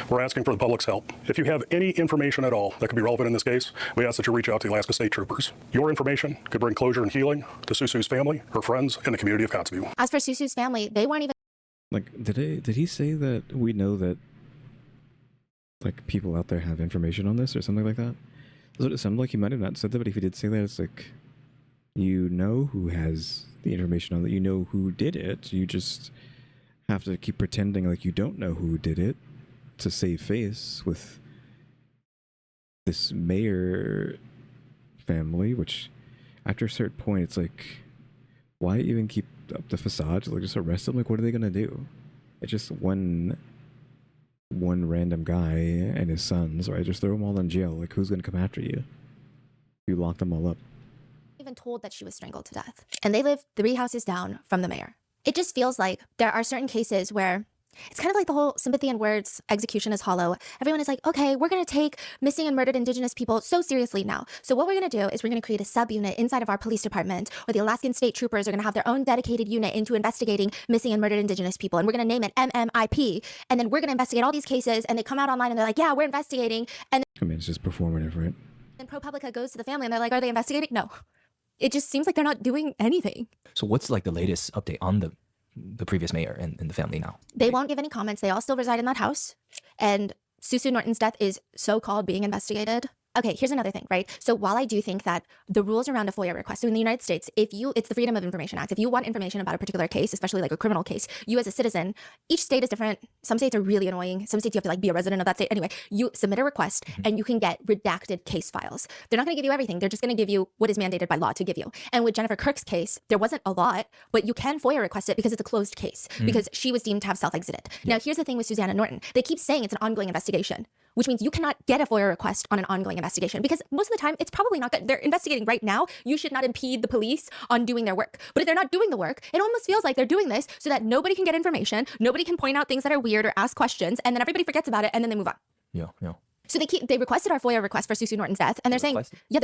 We're asking for the public's help. If you have any information at all that could be relevant in this case, we ask that you reach out to the Alaska State Troopers. Your information could bring closure and healing to Susu's family, her friends, and the community of Kotzebue. As for Susu's family, they weren't even... Like, did he say that we know that, like, people out there have information on this or something like that? That's what it sounded like. He might have not said that, but if he did say that, it's like, you know who has the information on it. You know who did it. You just have to keep pretending like you don't know who did it to save face with this mayor family, which after a certain point, it's like, why even keep up the facade? Like, just arrest them? Like, what are they going to do? It's just one random guy and his sons, right? Just throw them all in jail. Like, who's going to come after you? You lock them all up. Even told that she was strangled to death. And they live 3 houses down from the mayor. It just feels like there are certain cases where it's kind of like the whole sympathy in words, execution is hollow. Everyone is like, okay, we're going to take missing and murdered Indigenous people so seriously now. So what we're going to do is we're going to create a subunit inside of our police department where the Alaskan State Troopers are going to have their own dedicated unit into investigating missing and murdered Indigenous people. And we're going to name it MMIP. And then we're going to investigate all these cases. And they come out online and they're like, yeah, we're investigating. And I mean, it's just performative, right? then ProPublica goes to the family and they're like, are they investigating? No. It just seems like they're not doing anything. So what's like the latest update on the the previous mayor and the family now. They won't give any comments. They all still reside in that house. And Susu Norton's death is so-called being investigated. Okay, here's another thing, right? So while I do think that the rules around a FOIA request, so in the United States, it's the Freedom of Information Act. If you want information about a particular case, especially like a criminal case, you as a citizen, each state is different. Some states are really annoying. Some states you have to like be a resident of that state. Anyway, you submit a request and you can get redacted case files. They're not going to give you everything. They're just going to give you what is mandated by law to give you. And with Jennifer Kirk's case, there wasn't a lot, but you can FOIA request it because it's a closed case because she was deemed to have self-exited. Now, here's the thing with Susanna Norton. They keep saying it's an ongoing investigation, which means you cannot get a FOIA request on an ongoing investigation because most of the time it's probably not good. They're investigating right now. You should not impede the police on doing their work. But if they're not doing the work, it almost feels like they're doing this so that nobody can get information, nobody can point out things that are weird or ask questions, and then everybody forgets about it and then they move on. Yeah. So they requested our FOIA request for Susu Norton's death, and they're saying, they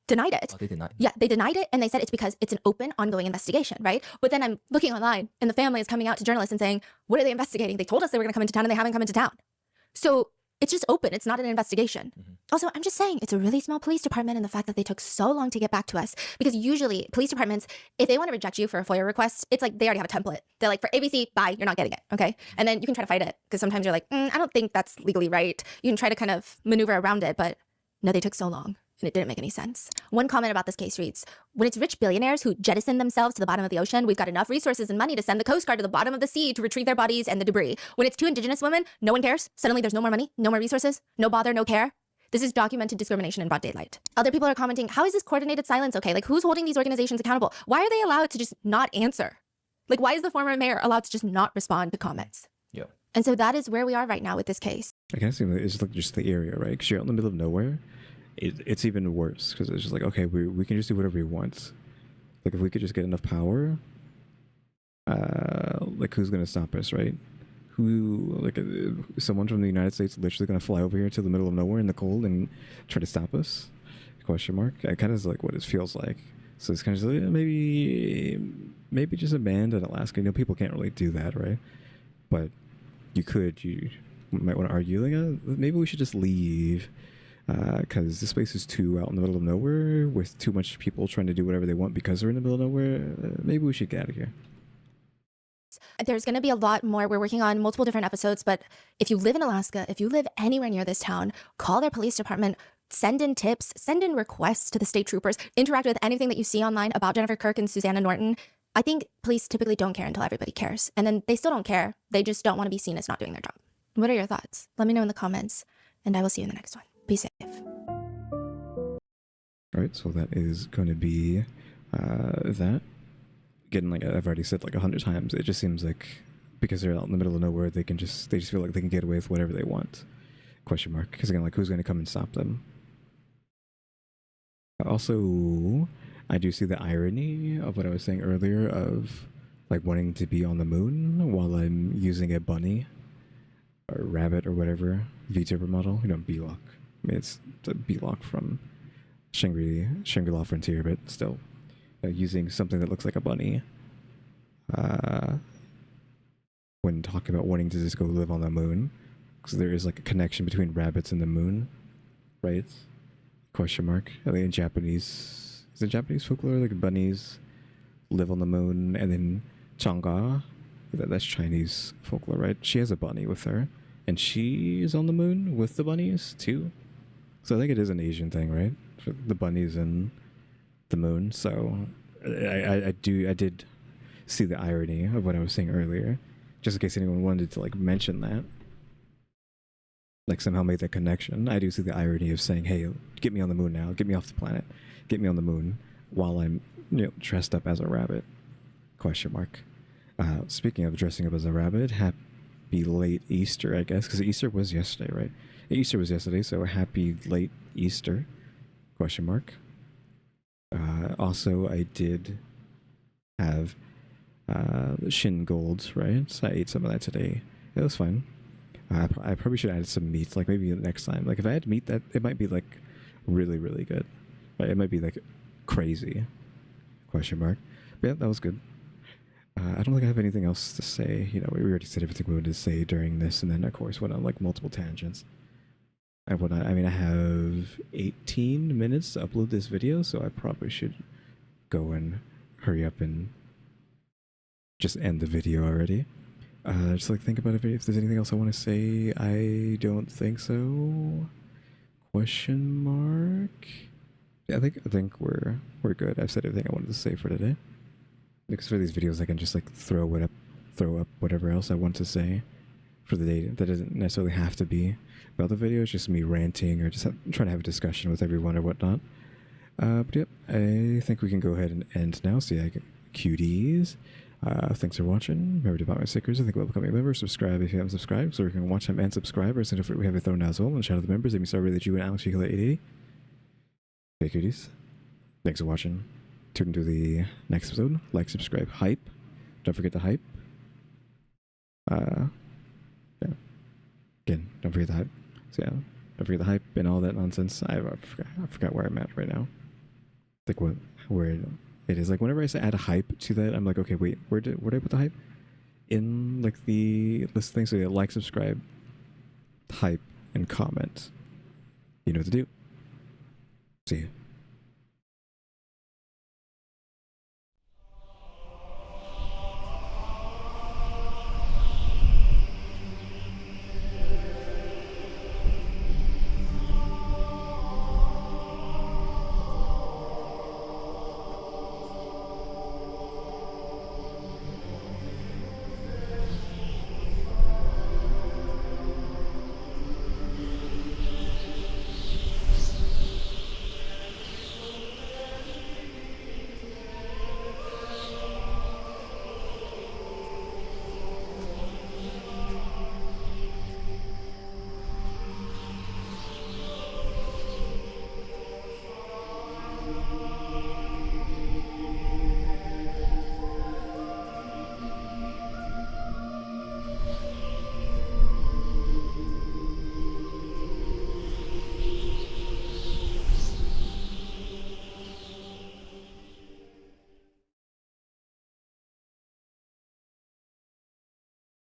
denied it. Oh, they denied it. Yeah, they denied it, and they said it's because it's an open, ongoing investigation, right? But then I'm looking online, and the family is coming out to journalists and saying, what are they investigating? They told us they were going to come into town, and they haven't come into town. So it's just open. It's not an investigation. Also, I'm just saying it's a really small police department, and the fact that they took so long to get back to us, because usually police departments, if they want to reject you for a FOIA request, it's like they already have a template. They're like, for ABC, bye, you're not getting it, okay? And then you can try to fight it, because sometimes you're like, I don't think that's legally right. You can try to kind of maneuver around it, but no, they took so long. And it didn't make any sense. One comment about this case reads, when it's rich billionaires who jettison themselves to the bottom of the ocean, we've got enough resources and money to send the Coast Guard to the bottom of the sea to retrieve their bodies and the debris. When it's two indigenous women, no one cares. Suddenly there's no more money, no more resources, no bother, no care. This is documented discrimination in broad daylight. Other people are commenting, how is this coordinated silence okay? Like, who's holding these organizations accountable? Why are they allowed to just not answer? Like, why is the former mayor allowed to just not respond to comments? Yeah. And so that is where we are right now with this case. I guess it's like just the area, right? Because you're out in the middle of nowhere. It's even worse because it's just like, okay, we can just do whatever we want. Like, if we could just get enough power, like, who's gonna stop us, right? Someone from the United States literally gonna fly over here to the middle of nowhere in the cold and try to stop us? Question mark. It kind of is like what it feels like. So it's kind of like, maybe just abandon Alaska. You know, people can't really do that, right? But you might want to argue like, maybe we should just leave. Because this place is too out in the middle of nowhere with too much people trying to do whatever they want because they're in the middle of nowhere. Maybe we should get out of here. There's going to be a lot more. We're working on multiple different episodes, but if you live in Alaska, if you live anywhere near this town, call their police department, send in tips, send in requests to the state troopers, interact with anything that you see online about Jennifer Kirk and Susanna Norton. I think police typically don't care until everybody cares. And then they still don't care. They just don't want to be seen as not doing their job. What are your thoughts? Let me know in the comments, and I will see you in the next one. Be safe. All right, so that is going to be that. Again, like I've already said like 100 times, it just seems like because they're out in the middle of nowhere, they just feel like they can get away with whatever they want. Question mark. Because again, like, who's going to come and stop them? Also, I do see the irony of what I was saying earlier of like wanting to be on the moon while I'm using a bunny or rabbit or whatever VTuber model. You know, B-Lock. I mean, it's a B-Lock from Shangri-La Frontier, but still using something that looks like a bunny when talking about wanting to just go live on the moon, because there is like a connection between rabbits and the moon, right? Question mark. I think in Japanese, is it Japanese folklore, like bunnies live on the moon, and then Chang'e, that's Chinese folklore, right? She has a bunny with her, and she is on the moon with the bunnies too. So I think it is an Asian thing, right? For the bunnies and the moon. So I did see the irony of what I was saying earlier, just in case anyone wanted to like mention that, like somehow made that connection. I do see the irony of saying, hey, get me on the moon now, get me off the planet, get me on the moon while I'm, dressed up as a rabbit. Question mark. Speaking of dressing up as a rabbit, happy late Easter, I guess, because Easter was yesterday, right? Easter was yesterday, so happy late Easter, question mark. Also, I did have shin gold, right? So I ate some of that today. It was fine. I probably should add some meat, like maybe next time. Like if I had meat, that it might be like really, really good. Right? It might be like crazy, question mark. But yeah, that was good. I don't think I have anything else to say. We already said everything we wanted to say during this, and then of course went on like multiple tangents. I have 18 minutes to upload this video, so I probably should go and hurry up and just end the video already. Just like think about it, if there's anything else I want to say. I don't think so. Question mark? Yeah, I think we're good. I've said everything I wanted to say for today. Because for these videos, I can just like throw up whatever else I want to say for the day. That doesn't necessarily have to be about the video. It's just me ranting or just trying to have a discussion with everyone or whatnot. But yep, I think we can go ahead and end now. So yeah, Kyuuties. Thanks for watching. Remember to buy my stickers. I think about becoming a member. Subscribe if you haven't subscribed, so you can watch them and subscribe. Or send it we have it thrown now as well. And shout out to the members: EmmyStarr, RaleyDrew, and alexgkiller 880. Okay, Kyuuties. Thanks for watching. Tune into the next episode. Like, subscribe, hype. Don't forget to hype. Yeah. Again, don't forget the hype. So yeah, don't forget the hype and all that nonsense. I forgot where I'm at right now. Like where it is. Like whenever I say add a hype to that, I'm like, okay, wait, where did I put the hype? In like the list of things. So yeah, like, subscribe, hype, and comment. You know what to do. See you.